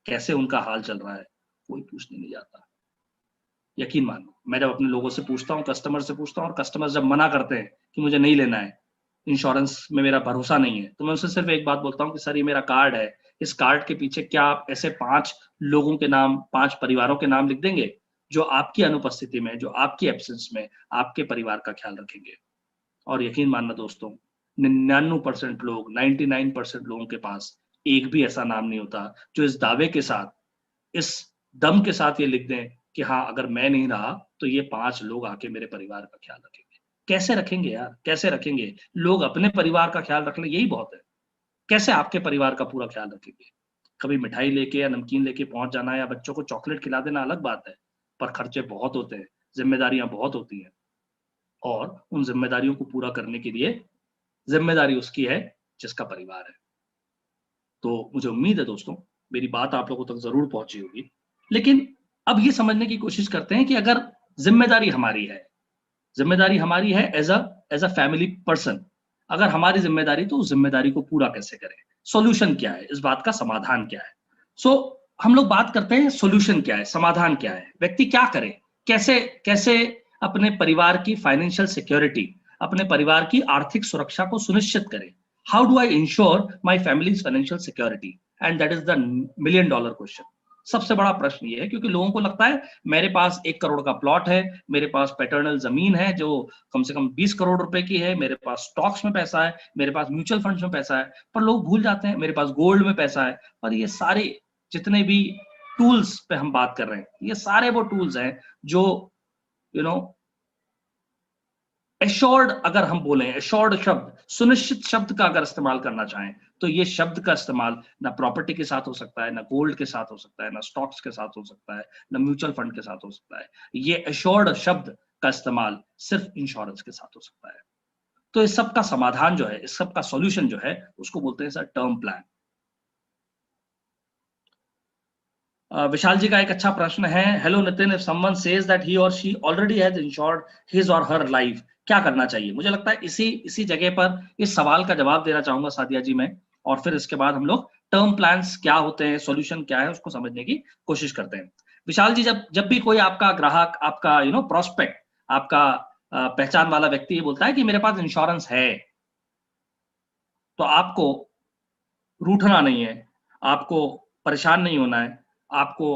कैसे उनका हाल चल रहा है, कोई पूछने नहीं जाता। यकीन मानो, मैं जब अपने लोगों से पूछता हूँ, कस्टमर से पूछता हूँ, और कस्टमर जब मना करते हैं कि मुझे नहीं लेना है, इंश्योरेंस में मेरा भरोसा नहीं है, तो मैं उनसे सिर्फ एक बात बोलता हूँ कि सर ये मेरा कार्ड है, इस कार्ड के पीछे क्या आप ऐसे 5 लोगों के नाम, 5 परिवारों के नाम लिख देंगे जो आपकी अनुपस्थिति में, जो आपकी एब्सेंस में आपके परिवार का ख्याल रखेंगे। और यकीन मानना दोस्तों, 99% लोग, 99% लोगों के पास एक भी ऐसा नाम नहीं होता जो इस दावे के साथ, इस दम के साथ ये लिख दें कि हाँ अगर मैं नहीं रहा तो ये 5 लोग आके मेरे परिवार का ख्याल रखेंगे। कैसे रखेंगे यार, कैसे रखेंगे? लोग अपने परिवार का ख्याल रख ले यही बहुत है, कैसे आपके परिवार का पूरा ख्याल रखेंगे? कभी मिठाई लेके या नमकीन लेके पहुंच जाना या बच्चों को चॉकलेट खिला देना अलग बात है, पर खर्चे बहुत होते हैं, जिम्मेदारियां बहुत होती हैं, और उन जिम्मेदारियों को पूरा करने के लिए जिम्मेदारी उसकी है जिसका परिवार है। तो मुझे उम्मीद है दोस्तों मेरी बात आप लोगों तक जरूर पहुंची होगी। लेकिन अब ये समझने की कोशिश करते हैं कि अगर जिम्मेदारी हमारी है, जिम्मेदारी हमारी है एज अ फैमिली पर्सन, अगर हमारी जिम्मेदारी, तो उस जिम्मेदारी को पूरा कैसे करें? सॉल्यूशन क्या है इस बात का, समाधान क्या है? सो हम लोग बात करते हैं सॉल्यूशन क्या है, समाधान क्या है, व्यक्ति क्या करे, कैसे कैसे अपने परिवार की फाइनेंशियल सिक्योरिटी, अपने परिवार की आर्थिक सुरक्षा को सुनिश्चित करें? How do I ensure my families financial security? And that is the $1 million question. सबसे बड़ा प्रश्न ये है, क्योंकि लोगों को लगता है मेरे पास 1 करोड़ का प्लॉट है, मेरे पास पैटर्नल जमीन है जो कम से कम 20 करोड़ रुपए की है, मेरे पास स्टॉक्स में पैसा है, मेरे पास म्यूचुअल फंड्स में पैसा है, पर लोग भूल जाते हैं मेरे पास गोल्ड में पैसा है। और ये सारे जितने भी टूल्स पे हम बात कर रहे हैं, ये सारे वो टूल्स हैं जो एश्योर्ड, अगर हम बोले एश्योर्ड शब्द, सुनिश्चित शब्द का अगर इस्तेमाल करना चाहें, तो ये शब्द का इस्तेमाल ना प्रॉपर्टी के साथ हो सकता है, ना गोल्ड के साथ हो सकता है, ना स्टॉक्स के साथ हो सकता है, ना म्यूचुअल फंड के साथ हो सकता है। ये एश्योर्ड शब्द का इस्तेमाल सिर्फ इंश्योरेंस के साथ हो सकता है। तो इस सब का समाधान जो है, इस सब का सॉल्यूशन जो है, उसको बोलते हैं sir term plan. Vishal ji का एक अच्छा प्रश्न है। Hello Nitin, if someone says that he or she already has insured his or her life, क्या करना चाहिए? मुझे लगता है इसी जगह पर इस सवाल का जवाब देना चाहूंगा सादिया जी मैं, और फिर इसके बाद हम लोग टर्म प्लान्स क्या होते हैं, सॉल्यूशन क्या है, उसको समझने की कोशिश करते हैं। विशाल जी, जब भी कोई आपका ग्राहक, आपका प्रोस्पेक्ट, आपका पहचान वाला व्यक्ति ये बोलता है कि मेरे पास इंश्योरेंस है, तो आपको रूठना नहीं है, आपको परेशान नहीं होना है, आपको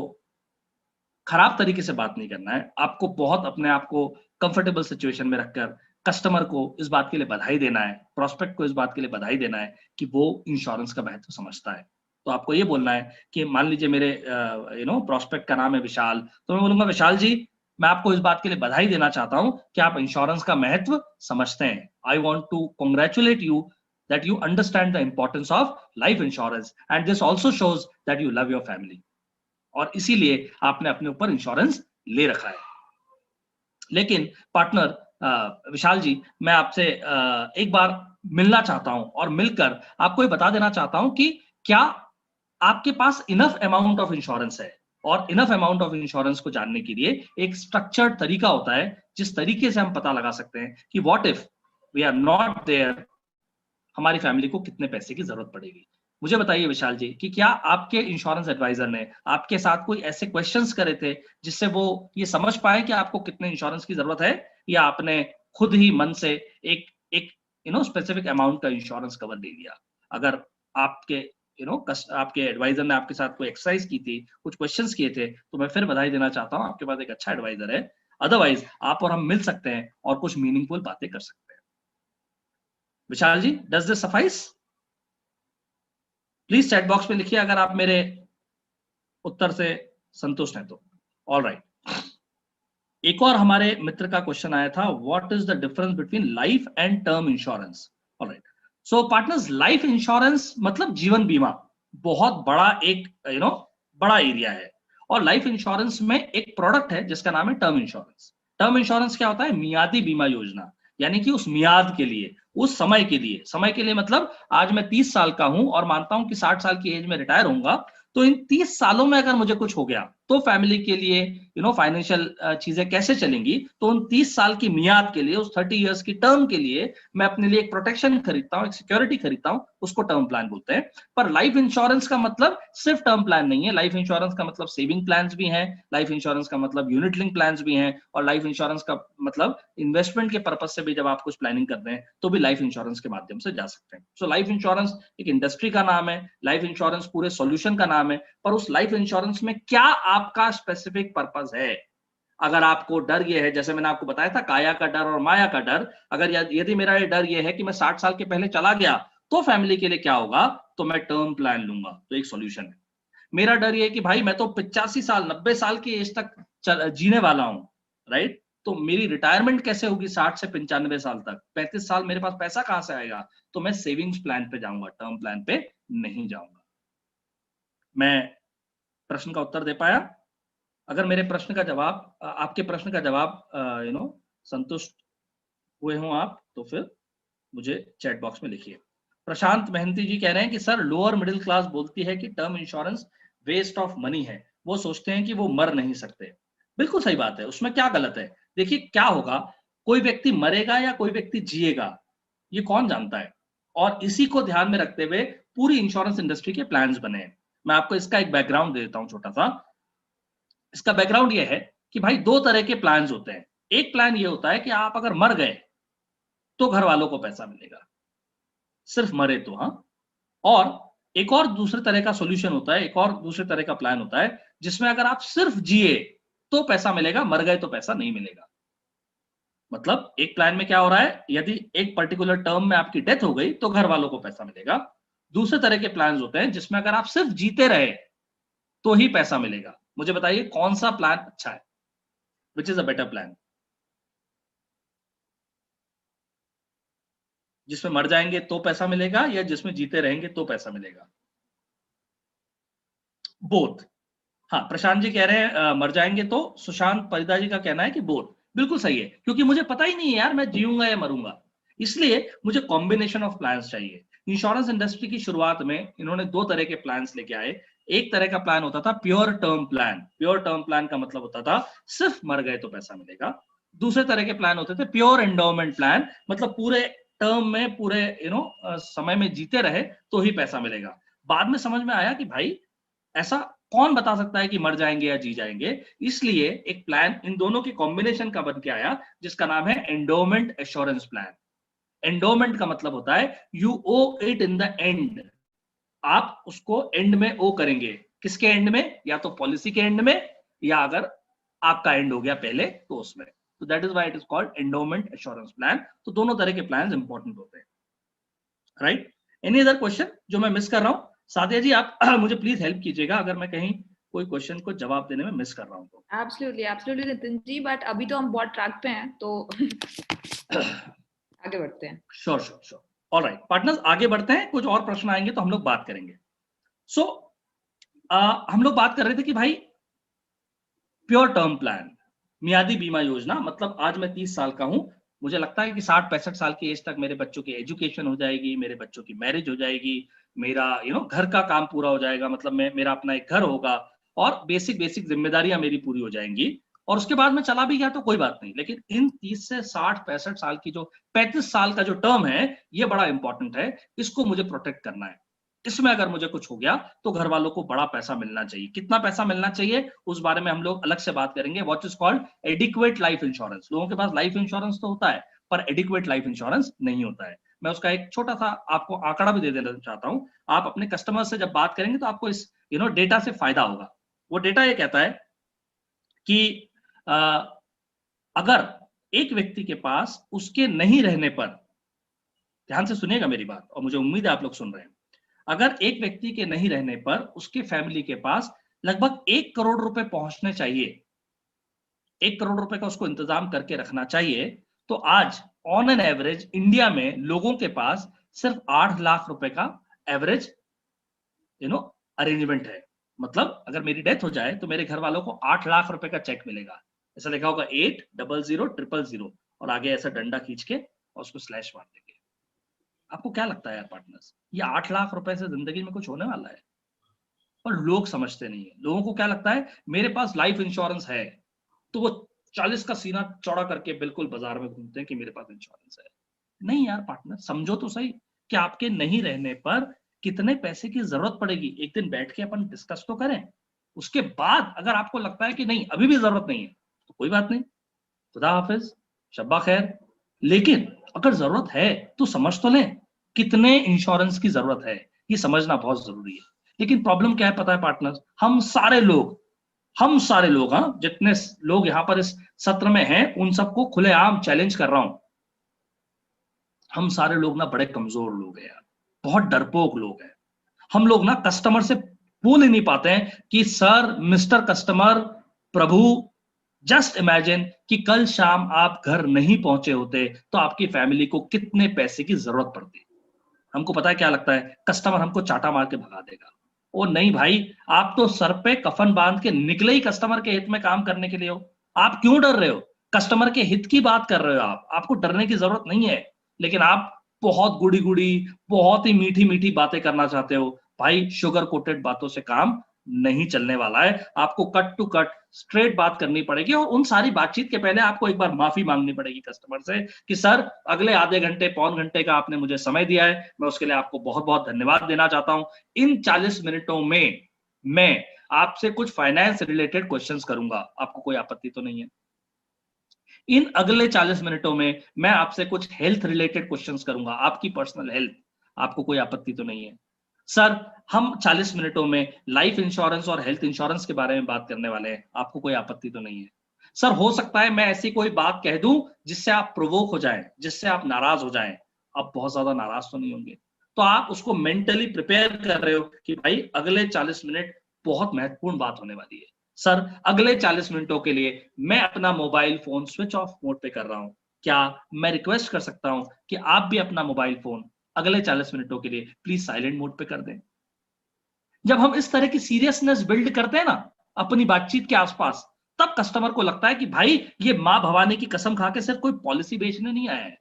खराब तरीके से बात नहीं करना है, आपको बहुत अपने आप को कंफर्टेबल सिचुएशन में रखकर कस्टमर को इस बात के लिए बधाई देना है, प्रोस्पेक्ट को इस बात के लिए बधाई देना है कि वो इंश्योरेंस का महत्व समझता है। तो आपको ये बोलना है कि मान लीजिए मेरे प्रोस्पेक्ट का नाम है विशाल, तो मैं बोलूंगा विशाल जी, मैं आपको इस बात के लिए बधाई देना चाहता हूं कि आप इंश्योरेंस का महत्व समझते हैं। I want to congratulate you that you understand the importance of life insurance and this also shows that you love your family, और इसीलिए आपने अपने ऊपर इंश्योरेंस ले रखा है। लेकिन पार्टनर विशाल जी, मैं आपसे एक बार मिलना चाहता हूं और मिलकर आपको ये बता देना चाहता हूं कि क्या आपके पास इनफ अमाउंट ऑफ इंश्योरेंस है। और इनफ अमाउंट ऑफ इंश्योरेंस को जानने के लिए एक स्ट्रक्चर्ड तरीका होता है, जिस तरीके से हम पता लगा सकते हैं कि what if we are not there, हमारी फैमिली को कितने पैसे की जरूरत पड़ेगी। मुझे बताइए विशाल जी कि क्या आपके इंश्योरेंस एडवाइजर ने आपके साथ कोई ऐसे क्वेश्चंस करे थे जिससे वो ये समझ पाए कि आपको कितने इंश्योरेंस की जरूरत है, या आपने खुद ही मन से एक एक स्पेसिफिक अमाउंट का इंश्योरेंस कवर ले लिया? अगर आपके आपके एडवाइजर ने आपके साथ कोई एक्सरसाइज की थी, कुछ क्वेश्चंस किए थे, तो मैं फिर बधाई देना चाहता हूं, आपके पास एक अच्छा एडवाइजर है। अदरवाइज आप और हम मिल सकते हैं और कुछ मीनिंगफुल बातें कर सकते हैं। Vishal ji, does this suffice? Please chat box में लिखिए अगर आप मेरे उत्तर से संतुष्ट हैं तो। ऑल राइट, एक और हमारे मित्र का क्वेश्चन आया था, what is the difference between life and term insurance? All right, so partners, life insurance मतलब जीवन बीमा, बहुत बड़ा एक बड़ा एरिया है। और लाइफ इंश्योरेंस में एक प्रोडक्ट है जिसका नाम है टर्म इंश्योरेंस। टर्म इंश्योरेंस क्या होता है? मियादी बीमा योजना, यानी कि उस मियाद के लिए, उस समय के लिए। समय के लिए मतलब आज मैं 30 साल का हूं और मानता हूं कि 60 साल की एज में रिटायर होऊंगा, तो इन 30 सालों में अगर मुझे कुछ हो गया तो फैमिली के लिए फाइनेंशियल चीजें कैसे चलेंगी, तो उन 30 साल की मियाद के लिए, उस 30 इयर्स की टर्म के लिए मैं अपने लिए एक प्रोटेक्शन खरीदता हूं, एक सिक्योरिटी खरीदता हूं, उसको टर्म प्लान बोलते हैं। पर लाइफ इंश्योरेंस का मतलब सिर्फ टर्म प्लान नहीं है, लाइफ इंश्योरेंस का मतलब सेविंग प्लान भी है, लाइफ इंश्योरेंस का मतलब यूनिट लिंक प्लान भी है, और लाइफ इंश्योरेंस का मतलब इन्वेस्टमेंट के पर्पज से भी जब आप कुछ प्लानिंग करते हैं तो भी लाइफ इंश्योरेंस के माध्यम से जा सकते हैं। सो लाइफ इंश्योरेंस एक इंडस्ट्री का नाम है, लाइफ इंश्योरेंस पूरे सॉल्यूशन का नाम है, पर उस लाइफ इंश्योरेंस में क्या आपका स्पेसिफिक पर्पस है? अगर आपको डर ये है, जैसे मैंने आपको बताया था काया का डर और माया का डर, अगर यदि मेरा ये डर ये है कि मैं 60 साल के पहले चला गया तो फैमिली के लिए क्या होगा, तो मैं टर्म प्लान लूंगा, तो एक सॉल्यूशन है। मेरा डर ये है कि भाई मैं तो 85 साल 90 साल की एज तक जीने वाला हूं, राइट, तो मेरी रिटायरमेंट कैसे होगी 60 से 95 साल तक, 35 साल मेरे पास पैसा कहां से आएगा, तो मैं सेविंग्स प्लान पे जाऊंगा, टर्म प्लान पे नहीं जाऊंगा। मैं प्रश्न का उत्तर दे पाया? अगर मेरे प्रश्न का जवाब, आपके प्रश्न का जवाब संतुष्ट हुए हों आप, तो फिर मुझे चैट बॉक्स में लिखिए। प्रशांत महंती जी कह रहे हैं कि सर, लोअर मिडिल क्लास बोलती है कि term insurance waste of money है, वो सोचते हैं कि वो मर नहीं सकते। बिल्कुल सही बात है, उसमें क्या गलत है? देखिए क्या होगा, कोई व्यक्ति मरेगा या कोई व्यक्ति जिएगा, ये कौन जानता है? और इसी को ध्यान में रखते हुए पूरी इंश्योरेंस इंडस्ट्री के प्लान्स बने हैं। मैं आपको इसका एक बैकग्राउंड दे देता हूं छोटा सा। इसका बैकग्राउंड ये है कि भाई दो तरह के प्लान्स होते हैं। एक प्लान ये होता है कि आप अगर मर गए तो घर वालों को पैसा मिलेगा, सिर्फ मरे तो। हाँ, और एक और दूसरे तरह का सॉल्यूशन होता है, एक और दूसरे तरह का प्लान होता है जिसमें अगर आप सिर्फ जिए तो पैसा मिलेगा, मर गए तो पैसा नहीं मिलेगा। मतलब एक प्लान में क्या हो रहा है, यदि एक पर्टिकुलर टर्म में आपकी डेथ हो गई तो घर वालों को पैसा मिलेगा। दूसरे तरह के प्लान होते हैं जिसमें अगर आप सिर्फ जीते रहे तो ही पैसा मिलेगा। मुझे बताइए कौन सा प्लान अच्छा है, which is a better plan? जिसमें मर जाएंगे तो पैसा मिलेगा या जिसमें जीते रहेंगे तो पैसा मिलेगा? बोथ। हाँ, प्रशांत जी कह रहे हैं मर जाएंगे तो। सुशांत परिदा जी का कहना है कि बोथ। बिल्कुल सही है, क्योंकि मुझे पता ही नहीं है यार मैं जीऊंगा या मरूंगा, इसलिए मुझे कॉम्बिनेशन ऑफ प्लान्स चाहिए। इंश्योरेंस इंडस्ट्री की शुरुआत में इन्होंने दो तरह के प्लान्स लेके आए। एक तरह का प्लान होता था pure term plan. Pure term plan का मतलब होता था सिर्फ मर गए तो पैसा मिलेगा। दूसरे तरह के प्लान होते थे प्योर एंडोमेंट प्लान, मतलब पूरे टर्म में, पूरे समय में जीते रहे तो ही पैसा मिलेगा। बाद में समझ में आया कि भाई ऐसा कौन बता सकता है कि मर जाएंगे या जी जाएंगे, इसलिए एक प्लान इन दोनों के कॉम्बिनेशन का बन के आया जिसका नाम है एंडोमेंट एश्योरेंस प्लान। एंडोमेंट का मतलब होता है you owe it in the end, आप उसको एंड में ओ करेंगे। किसके एंड में? या तो पॉलिसी के एंड में, या अगर आपका एंड हो गया पहले तो उसमें। तो that is why it is called endowment assurance plan. तो दोनों तरह के प्लान इंपॉर्टेंट होते हैं, राइट? एनी अदर क्वेश्चन जो मैं मिस कर रहा हूं? सादिया जी आप मुझे प्लीज हेल्प कीजिएगा अगर मैं कहीं कोई क्वेश्चन को जवाब देने में मिस कर रहा हूं तो। Absolutely absolutely Nitin ji, but अभी तो हम बहुत ट्रैक पे हैं तो आगे बढ़ते हैं। Sure sure sure. Alright partners, आगे बढ़ते हैं। कुछ और प्रश्न आएंगे तो हम लोग बात करेंगे। सो हम लोग बात कर रहे थे कि भाई प्योर टर्म प्लान, मियादी बीमा योजना, मतलब आज मैं 30 साल का हूं, मुझे लगता है कि 60-65 साल की एज तक मेरे बच्चों की एजुकेशन हो जाएगी, मेरे बच्चों की मैरिज हो जाएगी, मेरा घर का काम पूरा हो जाएगा, मतलब मेरा अपना एक घर होगा और बेसिक बेसिक जिम्मेदारियां मेरी पूरी हो जाएंगी, और उसके बाद में चला भी गया तो कोई बात नहीं। लेकिन इन 30 से 60-65 साल की जो 35 साल का जो टर्म है, ये बड़ा इंपॉर्टेंट है, इसको मुझे प्रोटेक्ट करना है। इसमें अगर मुझे कुछ हो गया तो घर वालों को बड़ा पैसा मिलना चाहिए। कितना पैसा मिलना चाहिए उस बारे में हम लोग अलग से बात करेंगे। What is called adequate life insurance. लोगों के पास लाइफ इंश्योरेंस तो होता है पर एडिक्वेट लाइफ इंश्योरेंस नहीं होता है। मैं उसका एक छोटा सा आपको आंकड़ा भी दे देना चाहता हूं। आप अपने कस्टमर से जब बात करेंगे तो आपको इस डेटा से फायदा होगा। वो डेटा ये कहता है कि अगर एक व्यक्ति के पास उसके नहीं रहने पर, ध्यान से सुनिएगा मेरी बात और मुझे उम्मीद है आप लोग सुन रहे हैं, अगर एक व्यक्ति के नहीं रहने पर उसके फैमिली के पास लगभग 1 करोड़ रुपए पहुंचने चाहिए, 1 करोड़ रुपए का उसको इंतजाम करके रखना चाहिए, तो आज ऑन एन एवरेज इंडिया में लोगों के पास सिर्फ 8 लाख रुपए का एवरेज अरेंजमेंट है। मतलब अगर मेरी डेथ हो जाए तो मेरे घर वालों को 8 लाख रुपए का चेक मिलेगा। ऐसा लिखा होगा 800000 और आगे ऐसा डंडा खींच के और उसको स्लैश मार देंगे। आपको क्या लगता है यार पार्टनर्स, ये 8 लाख रुपए से जिंदगी में कुछ होने वाला है? पर लोग समझते नहीं है। लोगों को क्या लगता है मेरे पास लाइफ इंश्योरेंस है, तो वो 40 का सीना चौड़ा करके बिल्कुल बाजार में घूमते हैं कि मेरे पास इंश्योरेंस है। नहीं यार पार्टनर, समझो तो सही कि आपके नहीं रहने पर कितने पैसे की जरूरत पड़ेगी। एक दिन बैठ के अपन डिस्कस तो करें। उसके बाद अगर आपको लगता है कि नहीं अभी भी जरूरत नहीं है तो कोई बात नहीं, खुदा हाफिज, शब्बा खैर। लेकिन अगर जरूरत है तो समझ तो लें कितने इंश्योरेंस की जरूरत है, ये समझना बहुत जरूरी है। लेकिन प्रॉब्लम क्या है पता है पार्टनर्स, हम सारे लोग, हाँ जितने लोग यहाँ पर इस सत्र में हैं उन सबको खुलेआम चैलेंज कर रहा हूं, हम सारे लोग ना बड़े कमजोर लोग हैं यार, बहुत डरपोक लोग हैं। हम लोग ना कस्टमर से बोल ही नहीं पाते हैं कि सर, मिस्टर कस्टमर, प्रभु, जस्ट इमेजिन कि कल शाम आप घर नहीं पहुंचे होते तो आपकी फैमिली को कितने पैसे की जरूरत पड़ती। हमको पता है क्या लगता है, कस्टमर हमको चाटा मार के भगा देगा। ओ नहीं भाई, आप तो सर पे कफन बांध के निकले ही कस्टमर के हित में काम करने के लिए हो। आप क्यों डर रहे हो? कस्टमर के हित की बात कर रहे हो आप, आपको डरने की जरूरत नहीं है। लेकिन आप बहुत गुड़ी गुड़ी, बहुत ही मीठी मीठी बातें करना चाहते हो। भाई शुगर कोटेड बातों से काम नहीं चलने वाला है। आपको कट टू कट स्ट्रेट बात करनी पड़ेगी, और उन सारी बातचीत के पहले आपको एक बार माफी मांगनी पड़ेगी कस्टमर से कि सर अगले आधे घंटे पौन घंटे का आपने मुझे समय दिया है, मैं उसके लिए आपको बहुत बहुत धन्यवाद देना चाहता हूं। इन 40 मिनटों में मैं आपसे कुछ फाइनेंस रिलेटेड क्वेश्चंस करूंगा, आपको कोई आपत्ति तो नहीं है? इन अगले 40 मिनटों में मैं आपसे कुछ हेल्थ रिलेटेड क्वेश्चंस करूंगा, आपकी पर्सनल हेल्थ। आपको कोई आपत्ति तो नहीं है? सर, हम 40 मिनटों में लाइफ इंश्योरेंस और हेल्थ इंश्योरेंस के बारे में बात करने वाले हैं, आपको कोई आपत्ति तो नहीं है? सर, हो सकता है मैं ऐसी कोई बात कह दूं जिससे आप प्रोवोक हो जाएं, जिससे आप नाराज हो जाएं। आप बहुत ज्यादा नाराज तो नहीं होंगे? तो आप उसको मेंटली प्रिपेयर कर रहे हो कि भाई अगले 40 मिनट बहुत महत्वपूर्ण बात होने वाली है। सर, अगले 40 मिनटों के लिए मैं अपना mobile phone switch off mode पे कर रहा हूं। क्या मैं रिक्वेस्ट कर सकता हूं कि आप भी अपना मोबाइल फोन अगले 40 मिनटों के लिए प्लीज साइलेंट मोड पे कर दें? जब हम इस तरह की सीरियसनेस बिल्ड करते हैं ना अपनी बातचीत के आसपास, तब कस्टमर को लगता है कि भाई ये मां भवानी की कसम खा के सिर्फ कोई पॉलिसी बेचने नहीं आया है,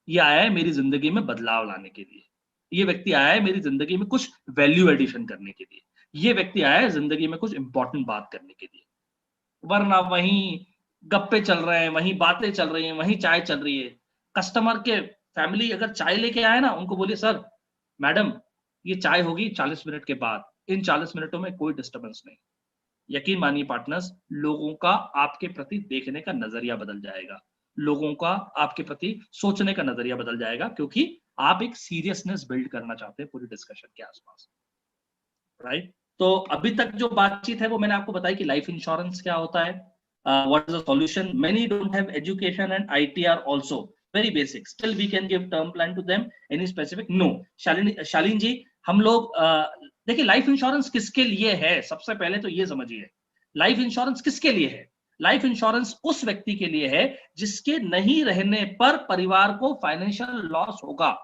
ये आया है मेरी जिंदगी में बदलाव लाने के लिए। ये व्यक्ति आया है मेरी जिंदगी में कुछ वैल्यू एडिशन करने के लिए। ये व्यक्ति आया है जिंदगी में कुछ इंपॉर्टेंट बात करने के लिए। वरना वहीं गप्पे चल रहे हैं, वहीं बातें चल रही हैं, वहीं चाय चल रही है। कस्टमर के फैमिली अगर चाय लेके आए ना, उनको बोलिए सर, मैडम, ये चाय होगी 40 मिनट के बाद, इन 40 मिनटों में कोई डिस्टर्बेंस नहीं। यकीन मानिए पार्टनर्स, लोगों का आपके प्रति देखने का नजरिया बदल जाएगा, लोगों का आपके प्रति सोचने का नजरिया बदल जाएगा, क्योंकि आप एक सीरियसनेस बिल्ड करना चाहते हैं पूरी डिस्कशन के आसपास, राइट? तो अभी तक जो बातचीत है वो मैंने आपको बताई कि लाइफ इंश्योरेंस क्या होता है, what is the solution. Many don't have education and ITR also, very basic, still we can give term plan to them, any specific? No. Shaleen ji, हम लोग देखिए लाइफ इंश्योरेंस किसके लिए है, सबसे पहले तो ये समझिए। लाइफ इंश्योरेंस किसके लिए है? लाइफ इंश्योरेंस उस व्यक्ति के लिए है जिसके नहीं रहने पर परिवार को फाइनेंशियल लॉस होगा।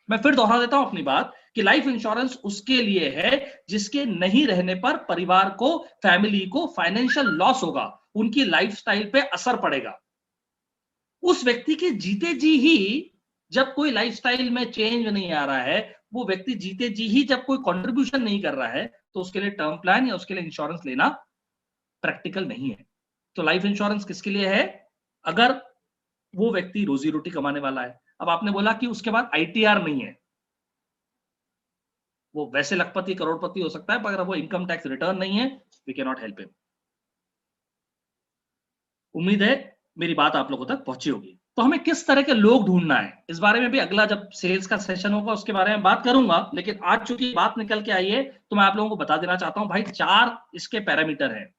मैं फिर दोहरा देता हूं अपनी बात कि लाइफ इंश्योरेंस उसके लिए है जिसके नहीं रहने पर परिवार को, फैमिली को फाइनेंशियल लॉस होगा, उनकी लाइफस्टाइल पे असर पड़ेगा। उस व्यक्ति के जीते जी ही जब कोई लाइफस्टाइल में चेंज नहीं आ रहा है, वो व्यक्ति जीते जी ही जब कोई कंट्रीब्यूशन नहीं कर रहा है, तो उसके लिए टर्म प्लान या उसके लिए इंश्योरेंस लेना प्रैक्टिकल नहीं है। तो लाइफ इंश्योरेंस किसके लिए है? अगर वो व्यक्ति रोजी रोटी कमाने वाला है। अब आपने बोला कि उसके बाद आईटीआर नहीं है, वो वैसे लखपति करोड़पति हो सकता है, पर अगर वो इनकम टैक्स रिटर्न नहीं है, we can not help him. उम्मीद है मेरी बात आप लोगों तक पहुंची होगी। तो हमें किस तरह के लोग ढूंढना है, इस बारे में भी अगला जब सेल्स का सेशन होगा उसके बारे में बात करूंगा, लेकिन आज चूंकि बात निकल के आई है तो मैं आप लोगों को बता देना चाहता हूं भाई, 4 इसके पैरामीटर हैं,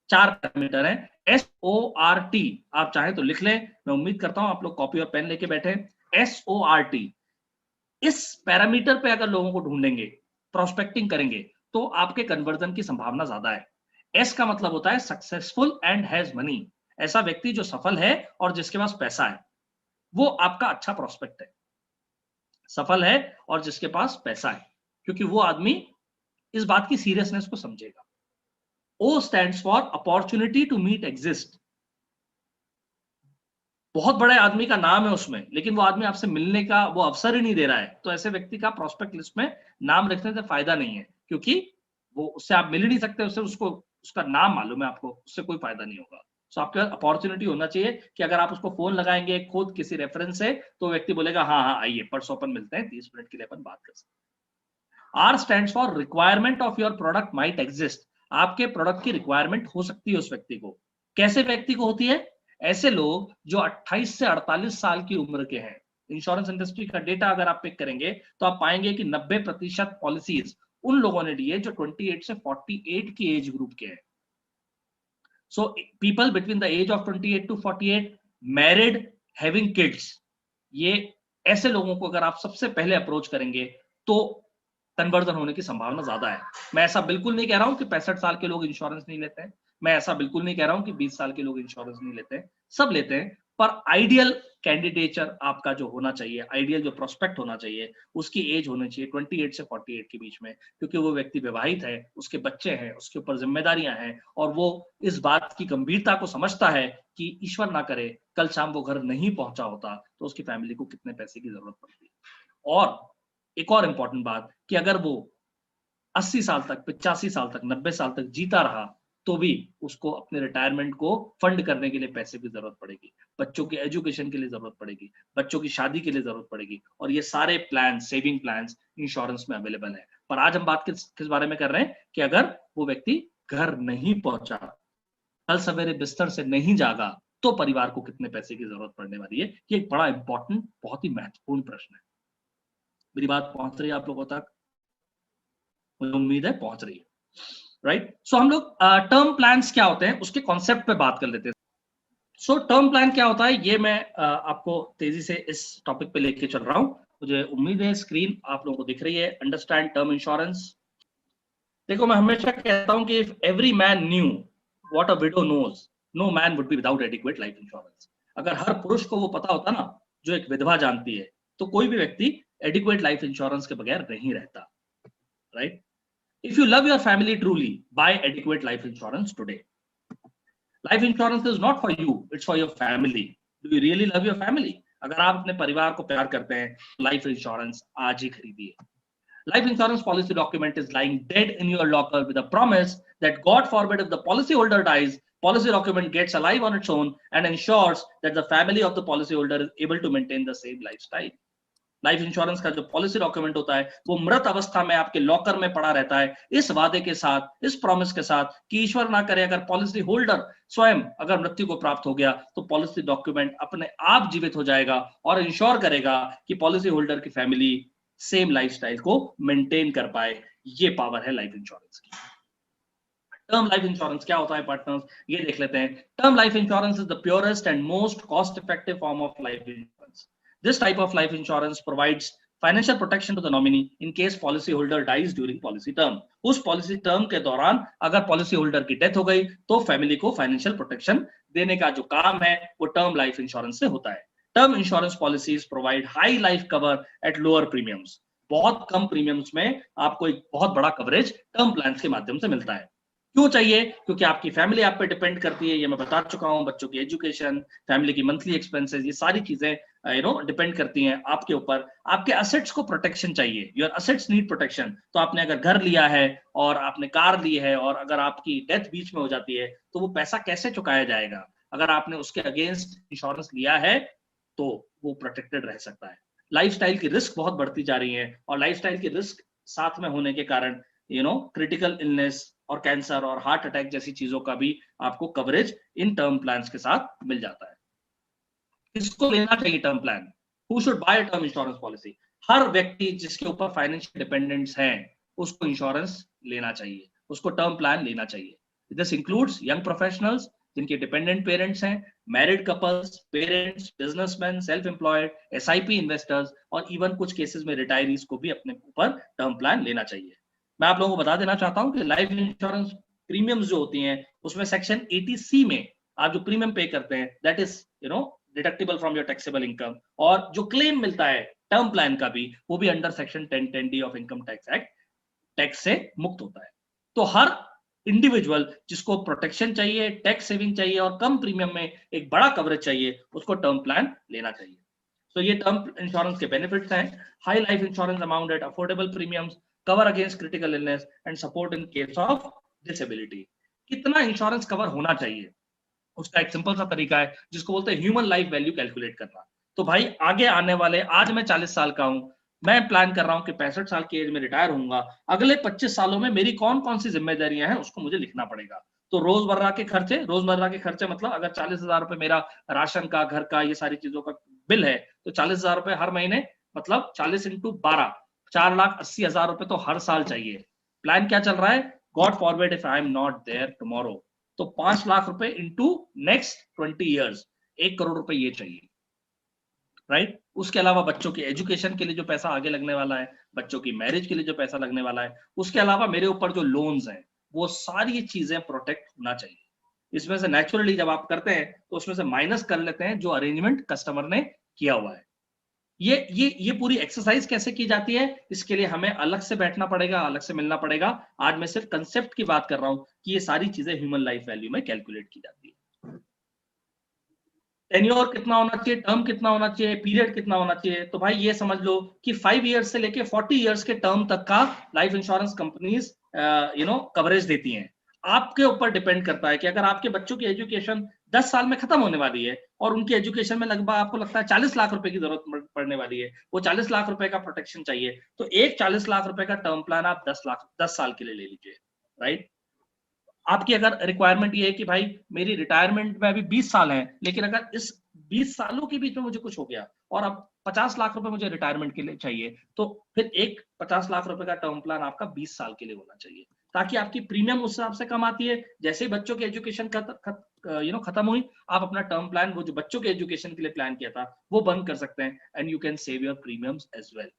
4 पैरामीटर हैं। SORT, आप चाहें तो लिख लें, मैं उम्मीद करता हूं आप लोग कॉपी और पेन लेके बैठे। SORT, इस पैरामीटर पे अगर लोगों को ढूंढेंगे, प्रोस्पेक्टिंग करेंगे, तो आपके कन्वर्जन की संभावना ज्यादा है। एस का मतलब होता है सक्सेसफुल एंड हैज मनी, ऐसा व्यक्ति जो सफल है और जिसके पास पैसा है, वो आपका अच्छा प्रोस्पेक्ट है। सफल है और जिसके पास पैसा है, क्योंकि वो आदमी इस बात की सीरियसनेस को समझेगा। O stands for opportunity to meet exist, बहुत बड़े आदमी का नाम है उसमें, लेकिन वो आदमी आपसे मिलने का वो अवसर ही नहीं दे रहा है, तो ऐसे व्यक्ति का प्रोस्पेक्ट लिस्ट में नाम रखने से फायदा नहीं है, क्योंकि वो उससे आप मिल ही नहीं सकते, उससे उसको उसका नाम मालूम है आपको, उससे कोई फायदा नहीं होगा। सो आपके पास अपॉर्चुनिटी होना चाहिए कि अगर आप उसको फोन लगाएंगे खुद किसी रेफरेंस से, तो व्यक्ति बोलेगा हाँ हाँ आइए परसों अपन मिलते हैं, 30 मिनट के लिए अपन बात कर सकते हैं। R stands for requirement of your product might exist, आपके प्रोडक्ट की रिक्वायरमेंट हो सकती है उस व्यक्ति को। कैसे व्यक्ति को होती है? ऐसे लोग जो 28 से 48 साल की उम्र के हैं। इंश्योरेंस इंडस्ट्री का डेटा अगर आप पिक करेंगे तो आप पाएंगे कि 90% पॉलिसीज उन लोगों ने ली है जो 28 से 48 की एज ग्रुप के हैं। So people between the age of 28 to 48, married, having kids, ये ऐसे लोगों को अगर आप सबसे पहले अप्रोच करेंगे तो कन्वर्जन होने की संभावना ज्यादा है। मैं ऐसा बिल्कुल नहीं कह रहा हूं कि 65 साल के लोग इंश्योरेंस नहीं लेते हैं, मैं ऐसा बिल्कुल नहीं कह रहा हूं कि 20 साल के लोग इंश्योरेंस नहीं लेते हैं, सब लेते हैं। पर आइडियल कैंडिडेचर आपका जो होना चाहिए, आइडियल जो प्रोस्पेक्ट होना चाहिए, उसकी एज होनी चाहिए 28 से 48 के बीच में, क्योंकि वो व्यक्ति विवाहित है, उसके बच्चे हैं, उसके ऊपर जिम्मेदारियां हैं, और वो इस बात की गंभीरता को समझता है कि ईश्वर ना करे कल शाम वो घर नहीं पहुंचा होता तो उसकी फैमिली को कितने पैसे की जरूरत पड़ती है। और एक और इंपॉर्टेंट बात कि अगर वो 80 साल तक, 85 साल तक, 90 साल तक जीता रहा तो भी उसको अपने रिटायरमेंट को फंड करने के लिए पैसे की जरूरत पड़ेगी, बच्चों की एजुकेशन के लिए जरूरत पड़ेगी, बच्चों की शादी के लिए जरूरत पड़ेगी, और ये सारे प्लान, सेविंग प्लान्स इंश्योरेंस में अवेलेबल है। पर आज हम बात किस बारे में कर रहे हैं कि अगर वो व्यक्ति घर नहीं पहुंचा, कल सवेरे बिस्तर से नहीं जागा तो परिवार को कितने पैसे की जरूरत पड़ने वाली है? ये एक बड़ा इंपॉर्टेंट, बहुत ही महत्वपूर्ण प्रश्न है। मेरी बात पहुंच रही है आप लोगों तक? मुझे उम्मीद है पहुंच रही है, राइट? सो हम लोग टर्म प्लान्स क्या होते हैं उसके कॉन्सेप्ट पे बात कर लेते हैं। सो टर्म प्लान क्या होता है ये मैं आपको तेजी से इस टॉपिक पे लेके चल रहा हूं। मुझे उम्मीद है स्क्रीन आप लोगों को दिख रही है। Understand term insurance. देखो, मैं हमेशा कहता हूं कि if every man knew what a widow knows, no man would be without adequate life insurance. अगर हर पुरुष को वो पता होता ना जो एक विधवा जानती है, तो कोई भी व्यक्ति एडिक्वेट लाइफ इंश्योरेंस के बगैर नहीं रहता, right? If you love your family truly, buy adequate life insurance today. Life insurance is not for you, it's for your family. Do you really love your family? अगर आप अपने परिवार को प्यार करते हैं, लाइफ इंश्योरेंस आज ही खरीदिए। Life insurance policy document is lying dead in your locker with a promise that God forbid if the policyholder dies, policy document gets alive on its own and ensures that the family of the policyholder is able to maintain the same lifestyle. Life insurance का जो policy document होता है वो मृत अवस्था में आपके locker में पड़ा रहता है, इस वादे के साथ, इस प्रॉमिस के साथ कि ईश्वर ना करे अगर पॉलिसी होल्डर स्वयं अगर मृत्यु को प्राप्त हो गया तो पॉलिसी डॉक्यूमेंट अपने आप जीवित हो जाएगा और इंश्योर करेगा कि पॉलिसी होल्डर की फैमिली सेम लाइफस्टाइल को मेंटेन कर पाए। ये पावर है लाइफ इंश्योरेंस की। टर्म लाइफ इंश्योरेंस क्या होता है पार्टनर्स, ये देख लेते हैं। Term life insurance is the purest and most cost effective form of life insurance. This type of life insurance provides financial protection to the nominee in case policy holder dies during policy term. उस policy term के दौरान अगर policy holder की death हो गई तो family को financial protection देने का जो काम है वो टर्म लाइफ इंश्योरेंस से होता है। Term insurance policies provide high life cover at lower premiums. बहुत कम प्रीमियम्स में आपको एक बहुत बड़ा कवरेज टर्म प्लान के माध्यम से मिलता है। क्यों चाहिए? क्योंकि आपकी फैमिली आप पे डिपेंड करती है, ये मैं बता चुका हूं। बच्चों की एजुकेशन, फैमिली की मंथली एक्सपेंसेस, ये सारी चीजें डिपेंड करती हैं आपके ऊपर। आपके असेट्स को प्रोटेक्शन चाहिए, योर असेट्स नीड प्रोटेक्शन। तो आपने अगर घर लिया है और आपने कार ली है और अगर आपकी डेथ बीच में हो जाती है तो वो पैसा कैसे चुकाया जाएगा? अगर आपने उसके अगेंस्ट इंश्योरेंस लिया है तो वो प्रोटेक्टेड रह सकता है। लाइफस्टाइल की रिस्क बहुत बढ़ती जा रही है और लाइफस्टाइल की रिस्क साथ में होने के कारण क्रिटिकल इलनेस और कैंसर और हार्ट अटैक जैसी चीजों का भी आपको कवरेज इन टर्म प्लान्स के साथ मिल जाता है। किसको लेना चाहिए term plan? Who should buy term insurance policy? हर व्यक्ति जिसके ऊपर फाइनेंशियल डिपेंडेंट्स हैं उसको इंश्योरेंस लेना चाहिए, उसको टर्म प्लान लेना चाहिए। दिस इंक्लूड्स यंग प्रोफेशनल्स जिनके डिपेंडेंट पेरेंट्स हैं, married couples, parents, businessman, self employed, SIP investors और इवन कुछ केसेस में रिटायरीज को भी अपने ऊपर टर्म प्लान लेना चाहिए। मैं आप लोगों को बता देना चाहता हूं कि लाइफ इंश्योरेंस प्रीमियम्स जो होती हैं उसमें सेक्शन 80C में आप जो प्रीमियम पे करते हैं that is deductible from your taxable income, और जो क्लेम मिलता है टर्म प्लान का भी वो भी under section 1010D of income tax act tax से मुक्त होता है। तो हर इंडिविजुअल जिसको प्रोटेक्शन चाहिए, टैक्स सेविंग चाहिए और कम प्रीमियम में एक बड़ा कवरेज चाहिए उसको टर्म प्लान लेना चाहिए। तो ये टर्म इंश्योरेंस के बेनिफिट्स हैं। High life insurance amount at affordable premiums, cover against critical illness and support in case of disability. कितना इंश्योरेंस कवर होना चाहिए उसका एक सिंपल सा तरीका है जिसको बोलते हैं ह्यूमन लाइफ वैल्यू कैलकुलेट करना। तो भाई आगे आने वाले, आज मैं 40 साल का हूं, मैं प्लान कर रहा हूं कि 65 साल की एज में रिटायर होऊंगा, अगले 25 सालों में मेरी कौन कौन सी जिम्मेदारियां हैं उसको मुझे लिखना पड़ेगा। तो रोजमर्रा के खर्चे मतलब अगर 40,000 रुपए मेरा राशन का, घर का, ये सारी चीजों का बिल है तो 40,000 रुपए हर महीने, मतलब 40 × 12, 4,80,000 रुपए तो हर साल चाहिए। प्लान क्या चल रहा है? God forbid if I am not there tomorrow, तो 5 लाख रुपए इंटू नेक्स्ट 20 ईयर्स, 1 करोड़ रुपए ये चाहिए, राइट? उसके अलावा बच्चों की एजुकेशन के लिए जो पैसा आगे लगने वाला है, बच्चों की मैरिज के लिए जो पैसा लगने वाला है, उसके अलावा मेरे ऊपर जो लोन्स हैं वो सारी चीजें प्रोटेक्ट होना चाहिए। इसमें से नेचुरली जब आप करते हैं तो उसमें से माइनस कर लेते हैं जो अरेंजमेंट कस्टमर ने किया हुआ है। ये पूरी एक्सरसाइज कैसे की जाती है, इसके लिए हमें अलग से बैठना पड़ेगा, अलग से मिलना पड़ेगा। आज मैं सिर्फ कंसेप्ट की बात कर रहा हूं कि ये सारी चीजें ह्यूमन लाइफ वैल्यू में कैलकुलेट की जाती है। टेन्योर कितना होना चाहिए, टर्म कितना होना चाहिए, पीरियड कितना होना चाहिए? तो भाई ये समझ लो कि 5 इयर्स से लेके 40 इयर्स के टर्म तक का लाइफ इंश्योरेंस कंपनीज कवरेज देती हैं। आपके ऊपर डिपेंड करता है कि अगर आपके बच्चों की एजुकेशन 10 साल में खत्म होने वाली है और उनकी एजुकेशन में लगभग आपको लगता है 40 लाख रुपए की जरूरत पड़ने वाली है, वो 40 लाख रुपए का प्रोटेक्शन चाहिए, तो एक 40 लाख रुपए का टर्म प्लान आप 10 साल के लिए ले लीजिए, राइट? आपकी अगर रिक्वायरमेंट ये है कि भाई मेरी रिटायरमेंट में अभी 20 साल है, लेकिन अगर इस 20 सालों के बीच में मुझे कुछ हो गया और अब 50 लाख रुपए मुझे रिटायरमेंट के लिए चाहिए, तो फिर एक 50 लाख रुपए का टर्म प्लान आपका 20 साल के लिए होना चाहिए, ताकि आपकी प्रीमियम उस हिसाब से कम आती है। जैसे ही बच्चों की एजुकेशन खत्म हुई, आप अपना टर्म प्लान, वो जो बच्चों के एजुकेशन के लिए प्लान किया था, वो बंद कर सकते हैं, and you can save your premiums as well.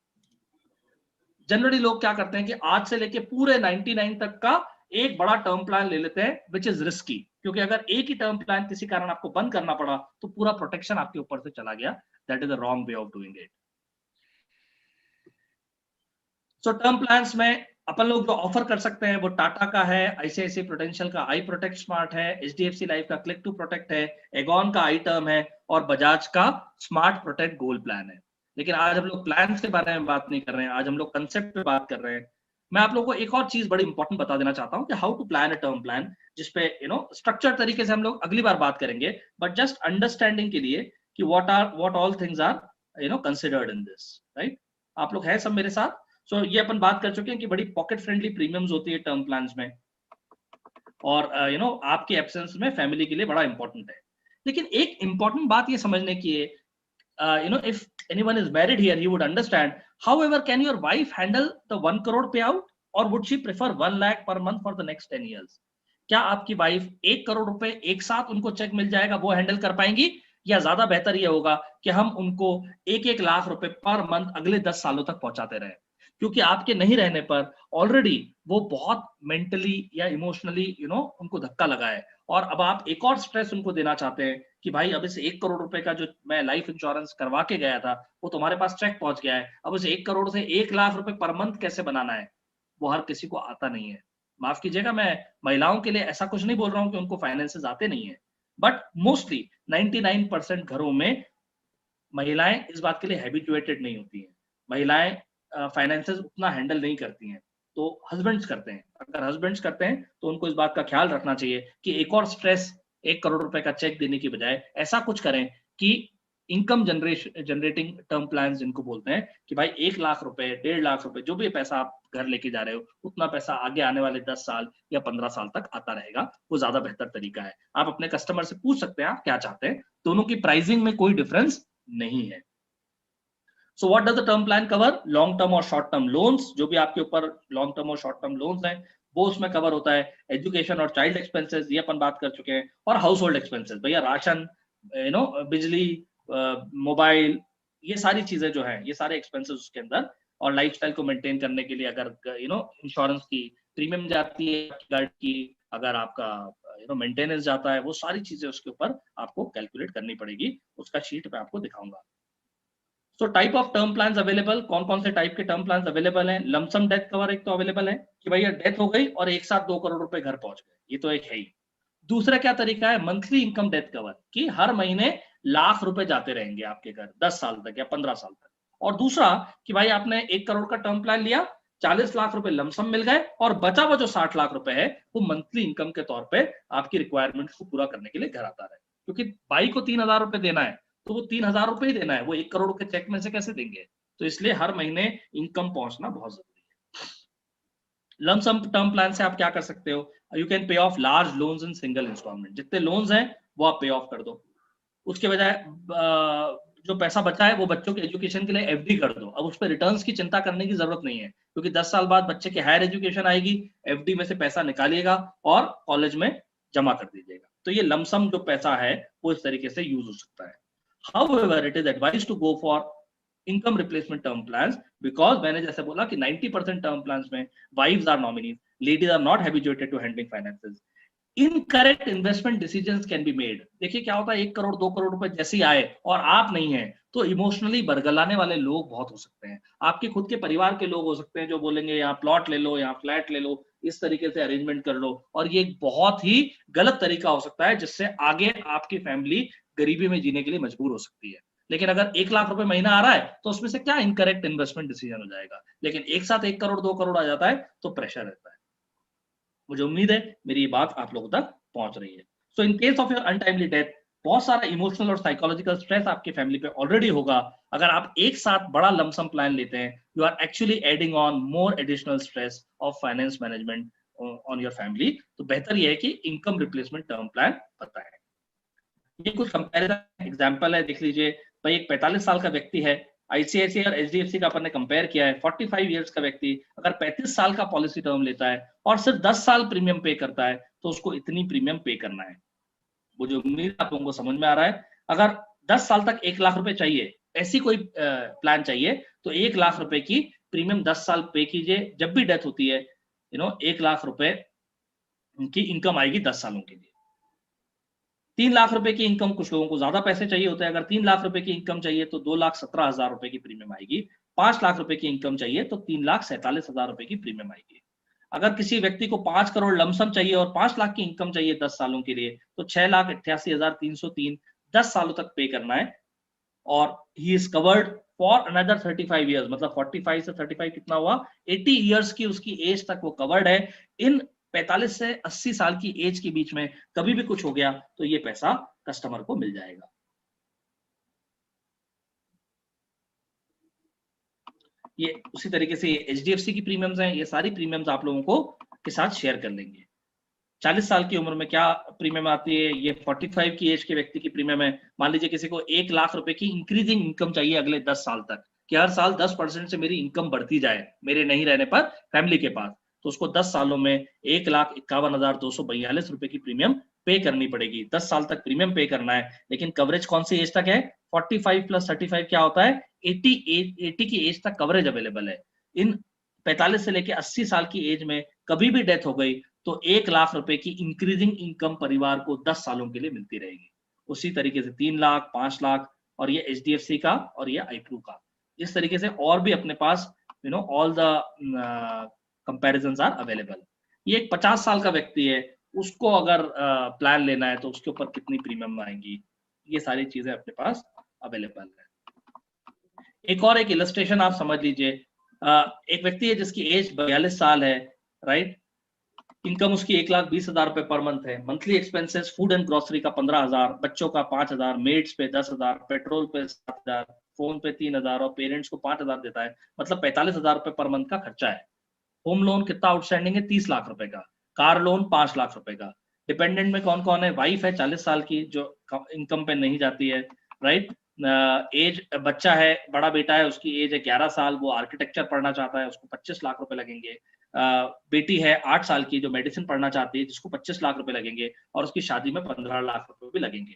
Generally लोग क्या करते हैं कि आज से लेके पूरे 99 तक का एक बड़ा टर्म प्लान ले लेते हैं, विच इज रिस्की, क्योंकि अगर एक ही टर्म प्लान किसी कारण आपको बंद करना पड़ा तो पूरा प्रोटेक्शन आपके ऊपर से चला गया। That is the wrong way of doing it. So term plans में अपन लोग जो ऑफर कर सकते हैं वो टाटा का है, आईसीआईसीआई प्रूडेंशियल का आई प्रोटेक्ट स्मार्ट है, एचडीएफसी लाइफ का क्लिक टू प्रोटेक्ट है, एगॉन का आई टर्म है, और बजाज का स्मार्ट प्रोटेक्ट गोल्ड प्लान है। लेकिन आज हम लोग प्लान्स के बारे में बात नहीं कर रहे हैं, आज हम लोग कंसेप्ट पे बात कर रहे हैं। मैं आप लोगों को एक और चीज बड़ी इंपॉर्टेंट बता देना चाहता हूँ कि how to plan a term plan, जिसपे स्ट्रक्चर तरीके से हम लोग अगली बार बात करेंगे, बट जस्ट अंडरस्टैंडिंग के लिए कि what all things are considered in this, right. आप लोग हैं सब मेरे साथ? सो ये अपन बात कर चुके हैं कि बड़ी पॉकेट फ्रेंडली प्रीमियम्स होती है टर्म प्लान्स में, और आपके एब्सेंस में फैमिली के लिए बड़ा इंपॉर्टेंट है। लेकिन एक इंपॉर्टेंट बात ये समझने की है, if anyone is married here, he would understand. However, can your wife handle the 1 crore payout, or would she prefer 1 lakh per month for the next 10 years? क्या आपकी वाइफ 1 करोड़ रुपए एक साथ उनको चेक मिल जाएगा वो हैंडल कर पाएंगी, या ज्यादा बेहतर ये होगा कि हम उनको 1-1 लाख रुपए पर मंथ अगले 10 सालों तक पहुंचाते रहे? क्योंकि आपके नहीं रहने पर ऑलरेडी वो बहुत मेंटली या इमोशनली उनको धक्का लगा है, और अब आप एक और स्ट्रेस उनको देना चाहते हैं कि भाई अब इस 1 करोड़ रुपए का जो मैं लाइफ इंश्योरेंस करवा के गया था वो तुम्हारे पास चेक पहुंच गया है, अब उस 1 करोड़ से 1 लाख रुपए पर मंथ कैसे बनाना है, वो हर किसी को आता नहीं है। माफ कीजिएगा, मैं महिलाओं के लिए ऐसा कुछ नहीं बोल रहा हूं कि उनको फाइनेंसेस आते नहीं है, बट मोस्टली 99% घरों में महिलाएं इस बात के लिए हैबिचुएटेड नहीं होती हैं। महिलाएं फाइनेंसेस उतना हैंडल नहीं करती हैं, तो हस्बैंड्स करते हैं। अगर हस्बैंड्स करते हैं तो उनको इस बात का ख्याल रखना चाहिए कि एक और स्ट्रेस 1 करोड़ रुपए का चेक देने की बजाय ऐसा कुछ करें कि इनकम जनरेटिंग टर्म प्लान जिनको बोलते हैं, कि भाई 1 लाख रुपए, 1.5 लाख रुपए, जो भी पैसा आप घर लेके जा रहे हो, उतना पैसा आगे आने वाले 10 साल या 15 साल तक आता रहेगा, वो ज्यादा बेहतर तरीका है। आप अपने कस्टमर से पूछ सकते हैं आप क्या चाहते हैं, दोनों की प्राइसिंग में कोई डिफरेंस नहीं है। So what does the term plan cover? Long term और शॉर्ट टर्म लोन्स, जो भी आपके ऊपर लॉन्ग टर्म और शॉर्ट टर्म लोन्स हैं वो उसमें कवर होता है। एजुकेशन और चाइल्ड एक्सपेंसेस, ये अपन बात कर चुके हैं, और हाउस होल्ड एक्सपेंसेस, भैया राशन, बिजली, मोबाइल, ये सारी चीजें जो है, ये सारे एक्सपेंसेस उसके अंदर, और लाइफस्टाइल को मेंटेन करने के लिए अगर इंश्योरेंस की प्रीमियम जाती है गाड़ी की, अगर आपका मेंटेनेंस जाता है, वो सारी चीजें उसके ऊपर आपको कैलकुलेट करनी पड़ेगी। उसका शीट पे आपको दिखाऊंगा। So type of term plan available, कौन कौन से टाइप के टर्म प्लान अवेलेबल हैं? लमसम डेथ कवर एक तो अवेलेबल है कि भैया डेथ हो गई और एक साथ 2 करोड़ रुपए घर पहुंच गए, ये तो एक है ही। दूसरा क्या तरीका है? मंथली इनकम डेथ कवर, कि हर महीने लाख रुपए जाते रहेंगे आपके घर 10 साल तक या 15 साल तक। और दूसरा कि भाई आपने 1 करोड़ का टर्म प्लान लिया, 40 लाख रुपए लमसम मिल गए, और बचा हुआ जो 60 लाख रुपए है वो मंथली इनकम के तौर पे आपकी रिक्वायरमेंट को पूरा करने के लिए घर आता रहे। क्योंकि भाई को 3,000 रुपए देना है तो वो 3,000 रुपए ही देना है, वो 1 करोड़ के चेक में से कैसे देंगे? तो इसलिए हर महीने इनकम पहुंचना बहुत जरूरी है। लमसम टर्म प्लान से आप क्या कर सकते हो? You can pay off large loans in single instalment, जितने लोन्स हैं वो आप पे ऑफ कर दो। उसके बजाय जो पैसा बचा है वो बच्चों के एजुकेशन के लिए एफडी कर दो। अब उस पर रिटर्न्स की चिंता करने की जरूरत नहीं है, क्योंकि 10 साल बाद बच्चे की हायर एजुकेशन आएगी, एफडी में से पैसा निकालिएगा और कॉलेज में जमा कर दीजिएगा। तो ये लमसम जो पैसा है वो इस तरीके से यूज हो सकता है। However, it is advised to go for income replacement term plans, because मैंने जैसे बोला कि 90% term plans में wives are nominees, ladies are not habituated to handling finances. Incorrect investment decisions can be made. देखिए क्या होता है, 1 करोड़ 2 करोड़ रुपए जैसे ही आए और आप नहीं है, तो इमोशनली बरगलाने वाले लोग बहुत हो सकते हैं। आपके खुद के परिवार के लोग हो सकते हैं जो बोलेंगे यहाँ प्लॉट ले लो, यहाँ फ्लैट ले लो, इस तरीके से अरेंजमेंट कर लो, और ये एक बहुत ही गलत तरीका हो सकता है जिससे आगे आपकी फैमिली गरीबी में जीने के लिए मजबूर हो सकती है। लेकिन अगर 1 लाख रुपए महीना आ रहा है तो उसमें से क्या इनकरेक्ट इन्वेस्टमेंट डिसीजन हो जाएगा? लेकिन एक साथ 1 करोड़ 2 करोड़ आ जाता है तो प्रेशर रहता है। मुझे उम्मीद है मेरी ये बात आप लोगों तक पहुंच रही है। So in case of your untimely death, बहुत सारा इमोशनल और साइकोलॉजिकल स्ट्रेस आपकी फैमिली पे ऑलरेडी होगा। अगर आप एक साथ बड़ा लमसम प्लान लेते हैं, you are actually adding on more additional stress of finance management on your family, तो बेहतर ये है कि इनकम रिप्लेसमेंट टर्म प्लान बताएं। ये कुछ कंपैरिजन एग्जांपल है, देख लीजिए भाई। एक 45 साल का व्यक्ति है, आईसीआईसीआई और एचडीएफसी का अपन ने कंपेयर किया है। 45 इयर्स का व्यक्ति अगर 35 साल का पॉलिसी टर्म लेता है और सिर्फ 10 साल प्रीमियम पे करता है तो उसको इतनी प्रीमियम पे करना है। मुझे उम्मीद आप लोगों को समझ में आ रहा है। अगर 10 साल तक 1 लाख रुपए चाहिए, ऐसी कोई प्लान चाहिए, तो 1 लाख रुपए की प्रीमियम 10 साल पे कीजिए। जब भी डेथ होती है 1 लाख रुपए की इनकम आएगी 10 सालों के लिए। 3 लाख रुपए की इनकम, कुछ लोगों को ज्यादा पैसे चाहिए होते हैं, अगर 3 लाख रुपए की इनकम चाहिए तो 2,17,000 रुपए की प्रीमियम आएगी। 5 लाख रुपए की इनकम चाहिए तो 3,47,000 रुपए की प्रीमियम आएगी। अगर किसी व्यक्ति को 5 करोड़ लमसम चाहिए और 5 लाख की इनकम चाहिए 10 सालों के लिए, तो 6,88,303 10 सालों तक पे करना है। और he is covered for another 35 years, मतलब 45 से 35 कितना हुआ, 80 इयर्स की उसकी एज तक वो कवर्ड है। इन 45 से 80 साल की एज के बीच में कभी भी कुछ हो गया तो ये पैसा कस्टमर को मिल जाएगा। ये उसी तरीके से एचडीएफसी की प्रीमियम्स हैं। ये सारी प्रीमियम्स आप लोगों को के साथ शेयर कर लेंगे। 40 साल की उम्र में क्या प्रीमियम आती है, ये 45 की एज के व्यक्ति की प्रीमियम है। मान लीजिए किसी को 1 लाख रुपए की इंक्रीजिंग इनकम चाहिए अगले 10 साल तक, कि हर साल 10% से मेरी इनकम बढ़ती जाए मेरे नहीं रहने पर फैमिली के पास, तो उसको 10 सालों में 1,51,242 रुपए की प्रीमियम पे करनी पड़ेगी। 10 साल तक प्रीमियम पे करना है, लेकिन कवरेज कौन सी एज तक है? 45 प्लस 35 क्या होता है? 80 की एज तक कवरेज अवेलेबल है। इन 45 से लेके 80 साल की एज में कभी भी डेथ हो गई तो 1 लाख रुपए की इंक्रीजिंग इनकम परिवार को 10 सालों के लिए मिलती रहेगी। उसी तरीके से 3 लाख, 5 लाख, और ये एचडीएफसी का और ये आईप्रू का। इस तरीके से और भी अपने पास all the comparisons are available. ये एक 50 साल का व्यक्ति है, उसको अगर प्लान लेना है तो उसके ऊपर कितनी प्रीमियम आएंगी, ये सारी चीजें अपने पास अवेलेबल है। एक और एक इलस्ट्रेशन आप समझ लीजिए। एक व्यक्ति है जिसकी एज 42 साल है, राइट। इनकम उसकी 1,20,000 रुपए पर मंथ है। Monthly expenses food and grocery का 15,000, बच्चों का 5,000, मेड्स पे 10,000, पेट्रोल पे 7,000, फोन पे 3,000 और पेरेंट्स को 5,000 देता है, मतलब 45,000 रुपए पर मंथ का खर्चा है। होम लोन कितना आउटस्टैंडिंग है? 30 लाख रुपए का। कार लोन 5 लाख रुपए का। डिपेंडेंट में कौन कौन है? वाइफ है 40 साल की जो इनकम पे नहीं जाती है, राइट। एज बच्चा है, बड़ा बेटा है, उसकी एज है 11 साल, वो आर्किटेक्चर पढ़ना चाहता है, उसको 25 लाख रुपए लगेंगे। बेटी है 8 साल की जो मेडिसिन पढ़ना चाहती है, जिसको 25 लाख रुपए लगेंगे, और उसकी शादी में 15 लाख रुपए भी लगेंगे।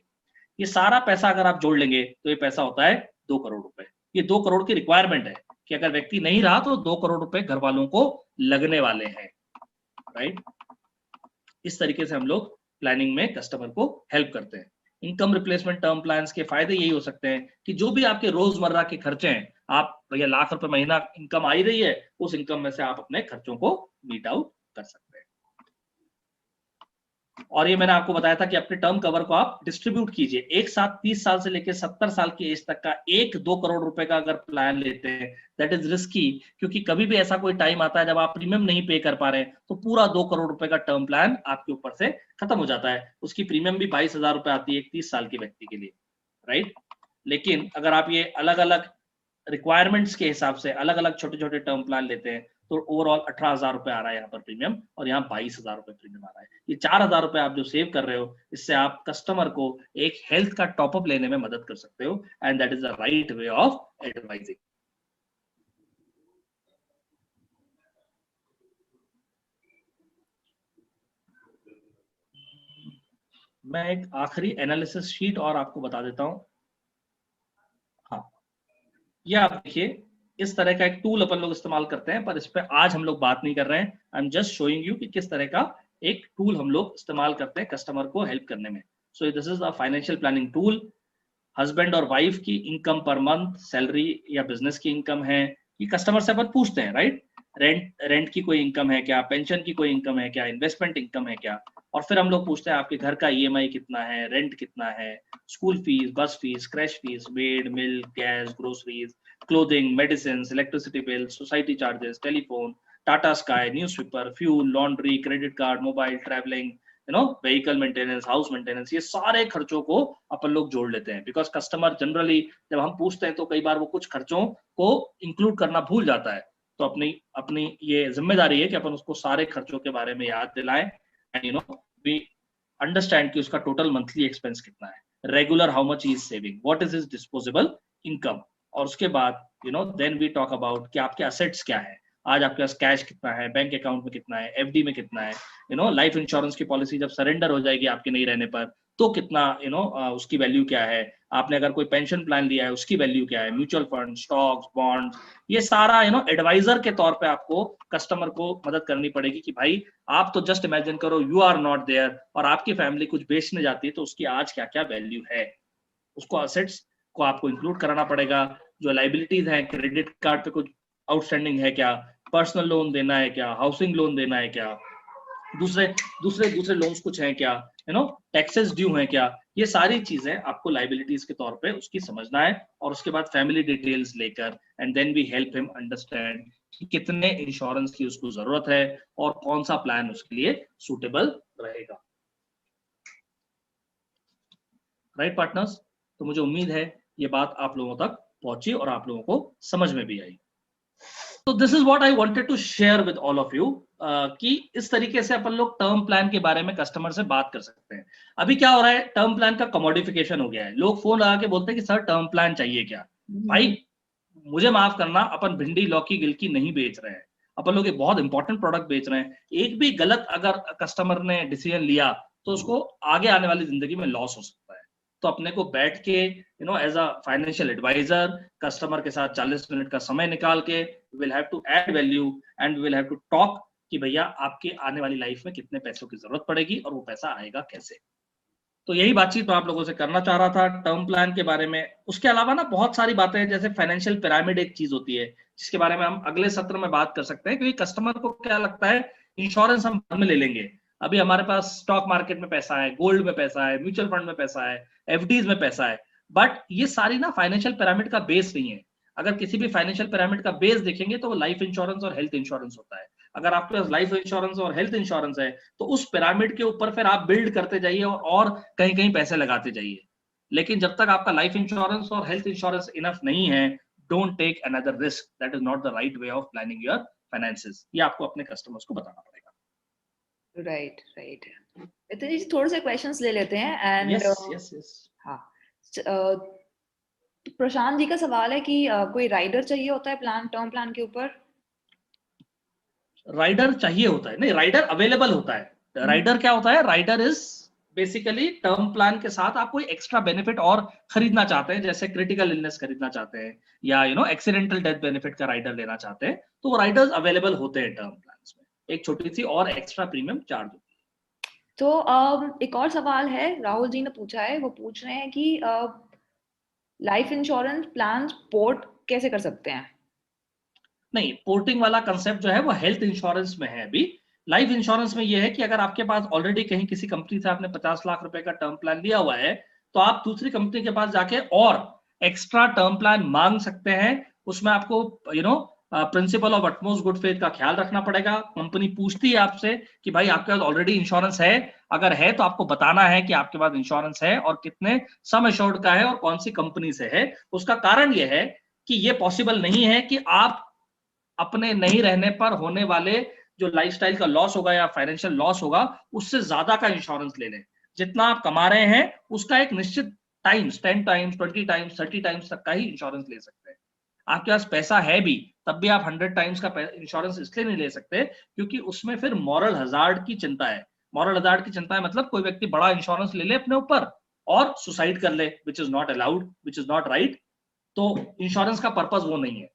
ये सारा पैसा अगर आप जोड़ लेंगे तो ये पैसा होता है 2 करोड़ रुपए। ये 2 करोड़ की रिक्वायरमेंट है कि अगर व्यक्ति नहीं रहा तो 2 करोड़ रुपए घर वालों को लगने वाले हैं, राइट। इस तरीके से हम लोग प्लानिंग में कस्टमर को हेल्प करते हैं। इनकम रिप्लेसमेंट टर्म प्लान्स के फायदे यही हो सकते हैं कि जो भी आपके रोजमर्रा के खर्चे हैं, आप भैया लाख रुपए महीना इनकम आ ही रही है, उस इनकम में से आप अपने खर्चों को मीट आउट कर सकते हैं। और ये मैंने आपको बताया था कि अपने टर्म कवर को आप डिस्ट्रीब्यूट कीजिए। एक साथ 30 साल से लेकर 70 साल की एज तक का 1-2 करोड़ रुपए का अगर प्लान लेते हैं, दैट इज रिस्की, क्योंकि कभी भी ऐसा कोई टाइम आता है जब आप प्रीमियम नहीं पे कर पा रहे हैं, तो पूरा 2 करोड़ रुपए का टर्म प्लान आपके ऊपर से खत्म हो जाता है। उसकी प्रीमियम भी 22,000 रुपए आती है एक 30 साल के व्यक्ति के लिए, राइट। लेकिन अगर आप ये अलग अलग रिक्वायरमेंट्स के हिसाब से अलग अलग छोटे छोटे टर्म प्लान लेते हैं, तो ओवरऑल 18,000 रुपए आ रहा है यहाँ पर प्रीमियम, और यहाँ 22,000 रुपए प्रीमियम आ रहा है। ये 4,000 रुपए आप जो सेव कर रहे हो, इससे आप कस्टमर को एक हेल्थ का टॉपअप लेने में मदद कर सकते हो, and that is the right way of advising. मैं एक आखिरी एनालिसिस शीट और आपको बता देता हूं। हाँ, ये आप देखिए, इस तरह का एक टूल अपन लोग इस्तेमाल करते हैं, पर इस पे आज हम लोग बात नहीं कर रहे हैं। I am just showing you कि किस तरह का एक टूल हम लोग इस्तेमाल करते हैं कस्टमर को हेल्प करने में। So this is the financial planning tool. Husband और वाइफ की इनकम पर मंथ, सैलरी या बिजनेस की इनकम है, ये कस्टमर से अपन पूछते हैं, राइट। रेंट की कोई इनकम है क्या, पेंशन की कोई इनकम है क्या, इन्वेस्टमेंट इनकम है क्या, और फिर हम लोग पूछते हैं आपके घर का ईएमआई कितना है, रेंट कितना है, स्कूल फीस, बस fees, crash fees, made, milk, gas, groceries, clothing, medicine, electricity bill, society charges, telephone, Tata sky, newspaper, fuel, laundry, credit card, mobile, travelling, vehicle maintenance, house maintenance, ये सारे खर्चों को अपन लोग जोड़ लेते हैं। बिकॉज कस्टमर जनरली जब हम पूछते हैं तो कई बार वो कुछ खर्चों को इंक्लूड करना भूल जाता है, तो अपनी अपनी ये जिम्मेदारी है कि अपन उसको सारे खर्चों के बारे में याद दिलाएं एंड वी अंडरस्टैंड कि उसका टोटल मंथली एक्सपेंस कितना है, regular how much he is saving, what is his disposable income, और उसके बाद देन वी टॉक अबाउट कि आपके असेट्स क्या है, आज आपके पास कैश कितना है, बैंक अकाउंट में कितना है, एफडी में कितना है, लाइफ इंश्योरेंस की पॉलिसी जब सरेंडर हो जाएगी आपके नहीं रहने पर तो कितना उसकी वैल्यू क्या है, आपने अगर कोई पेंशन प्लान लिया है उसकी वैल्यू क्या है, म्यूचुअल फंड, स्टॉक्स, बॉन्ड्स, ये सारा एडवाइजर के तौर पे आपको कस्टमर को मदद करनी पड़ेगी कि भाई आप तो जस्ट इमेजिन करो यू आर नॉट देयर और आपकी फैमिली कुछ बेचने जाती है तो उसकी आज क्या क्या वैल्यू है, उसको असेट्स को आपको इंक्लूड कराना पड़ेगा, जो लाइबिलिटीज हैं, क्रेडिट कार्ड पे कुछ आउटस्टैंडिंग है क्या, पर्सनल लोन देना है क्या, हाउसिंग लोन देना है क्या, दूसरे दूसरे दूसरे लोन्स कुछ हैं क्या, टैक्सेस ड्यू हैं क्या, ये सारी चीजें आपको लाइबिलिटीज के तौर पे उसकी समझना है, और उसके बाद फैमिली डिटेल्स लेकर and then we help him understand कि कितने इंश्योरेंस की उसको जरूरत है और कौन सा प्लान उसके लिए सूटेबल रहेगा। राइट पार्टनर्स, तो मुझे उम्मीद है ये बात आप लोगों तक पहुंची और आप लोगों को समझ में भी आई। तो this is what I wanted to share with all of you कि इस तरीके से अपन लोग टर्म प्लान के बारे में कस्टमर से बात कर सकते हैं। अभी क्या हो रहा है, टर्म प्लान का कमोडिफिकेशन हो गया है, लोग फोन लगा के बोलते हैं कि सर टर्म प्लान चाहिए क्या। भाई मुझे माफ करना, अपन भिंडी लौकी गिलकी नहीं बेच रहे हैं, अपन लोग एक बहुत इंपॉर्टेंट प्रोडक्ट बेच रहे हैं। एक भी गलत अगर कस्टमर ने डिसीजन लिया तो उसको आगे आने वाली जिंदगी में लॉस हो सकता है। तो अपने को बैठ के as a financial advisor customer के साथ 40 मिनट का समय निकाल के will have to add value and will have to talk कि भैया आपके आने वाली लाइफ में कितने पैसों की जरूरत पड़ेगी और वो पैसा आएगा कैसे। तो यही बातचीत मैं आप लोगों से करना चाह रहा था टर्म प्लान के बारे में। उसके अलावा ना बहुत सारी बातें हैं, जैसे फाइनेंशियल पिरामिड एक चीज होती है जिसके बारे में हम अगले सत्र में बात कर सकते हैं, क्योंकि कस्टमर को क्या लगता है इंश्योरेंस हम बाद में ले लेंगे, अभी हमारे पास स्टॉक मार्केट में पैसा है, गोल्ड में पैसा है, म्यूचुअल फंड में पैसा है, एफडीज में पैसा है, बट ये सारी ना फाइनेंशियल पिरामिड का बेस नहीं है। अगर किसी भी फाइनेंशियल पिरामिड का बेस देखेंगे तो वो लाइफ इंश्योरेंस और हेल्थ इंश्योरेंस होता है। अगर आपके पास लाइफ इंश्योरेंस और हेल्थ इंश्योरेंस है तो उस पिरामिड के ऊपर फिर आप बिल्ड करते जाइए और कहीं कहीं पैसे लगाते जाइए। लेकिन जब तक आपका लाइफ इंश्योरेंस और हेल्थ इंश्योरेंस इनफ नहीं है, don't take another risk, that is not the right way of planning your finances. ये आपको अपने कस्टमर्स को बताना पड़ेगा। Right right. नितिन जी थोड़े से क्वेश्चंस ले लेते हैं एंड यस हाँ, प्रशांत जी का सवाल है कि कोई राइडर चाहिए होता है प्लान, टर्म प्लान के ऊपर? राइडर चाहिए होता है नहीं, राइडर अवेलेबल होता है। राइडर क्या होता है, rider is basically term plan के साथ आप कोई एक्स्ट्रा बेनिफिट और खरीदना चाहते हैं, जैसे क्रिटिकल इलनेस खरीदना चाहते हैं या एक्सीडेंटल डेथ बेनिफिट का राइडर लेना चाहते हैं, तो वो राइडर्स अवेलेबल होते हैं टर्म प्लान्स में, एक छोटी सी और एक्स्ट्रा प्रीमियम चार्ज होती है। तो एक और सवाल है, राहुल जी ने पूछा है, वो पूछ रहे हैं कि लाइफ इंश्योरेंस प्लान पोर्ट कैसे कर सकते हैं? नहीं, पोर्टिंग वाला कंसेप्ट जो है वो हेल्थ इंश्योरेंस में है। अभी लाइफ इंश्योरेंस में ये है कि अगर आपके पास ऑलरेडी कहीं किसी कंपनी से आपने 50 लाख रुपए का टर्म प्लान लिया हुआ है तो आप दूसरी कंपनी के पास जाके और एक्स्ट्रा टर्म प्लान मांग सकते हैं। उसमें आपको principle of utmost good faith का ख्याल रखना पड़ेगा। कंपनी पूछती है आपसे कि भाई आपके पास ऑलरेडी इंश्योरेंस है, अगर है तो आपको बताना है कि आपके पास इंश्योरेंस है और कितने सम एश्योर्ड का है और कौन सी कंपनी से है। उसका कारण यह है कि ये पॉसिबल नहीं है कि आप अपने नहीं रहने पर होने वाले जो लाइफस्टाइल का लॉस होगा या फाइनेंशियल लॉस होगा उससे ज्यादा का इंश्योरेंस ले लें। जितना आप कमा रहे हैं उसका एक निश्चित टाइम्स, 10 टाइम्स, 20 टाइम्स, 30 टाइम्स तक का ही इंश्योरेंस ले सकते हैं। आपके पास पैसा है भी तब भी आप 100 टाइम्स का इंश्योरेंस इसलिए नहीं ले सकते क्योंकि उसमें फिर मॉरल हजार्ड की चिंता है। मॉरल हजार्ड की चिंता है मतलब कोई व्यक्ति बड़ा इंश्योरेंस ले ले अपने ऊपर और सुसाइड कर ले, which is not allowed, which is not right. तो इंश्योरेंस का पर्पस वो नहीं है।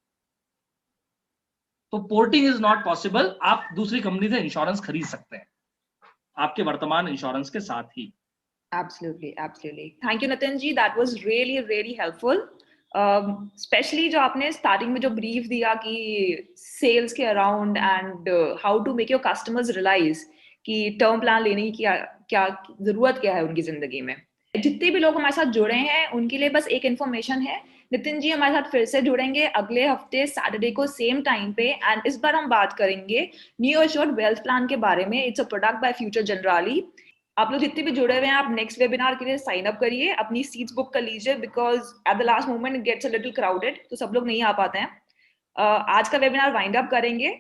तो पोर्टिंग इज नॉट पॉसिबल। आप दूसरी कंपनी से इंश्योरेंस खरीद सकते हैं आपके वर्तमान इंश्योरेंस के साथ ही। Absolutely, absolutely. Thank you, Nitin ji. That was really, really helpful. Especially जो आपने स्टार्टिंग में जो ब्रीफ दिया कि सेल्स के around and how to make your customers realise कि टर्म प्लान लेने की क्या जरूरत क्या है उनकी जिंदगी में। जितने भी लोग हमारे साथ जुड़े हैं उनके लिए बस एक इन्फॉर्मेशन है, नितिन जी हमारे साथ फिर से जुड़ेंगे अगले हफ्ते सैटरडे को सेम टाइम पे, एंड इस बार हम बात करेंगे न्यू एश्योर्ड वेल्थ प्लान के बारे में। It's a product by future generally. आप लोग जितने भी जुड़े हुए हैं आप नेक्स्ट वेबिनार के लिए साइन अप करिए, अपनी सीट्स बुक कर लीजिए, because at the last moment it gets a little crowded, तो सब लोग नहीं आ पाते हैं। आज का वेबिनार वाइंड अप करेंगे.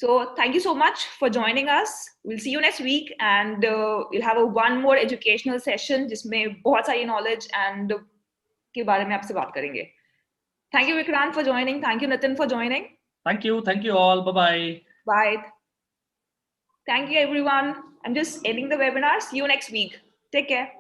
So thank you so much for joining us. We'll see you next week, and we'll have one more educational session जिसमें बहुत सारी knowledge and के बारे में आपसे बात करेंगे. Thank you Vikrant for joining. Thank you Nitin for joining. Thank you all. Bye. Bye. Thank you everyone. I'm just ending the webinar. See you next week. Take care.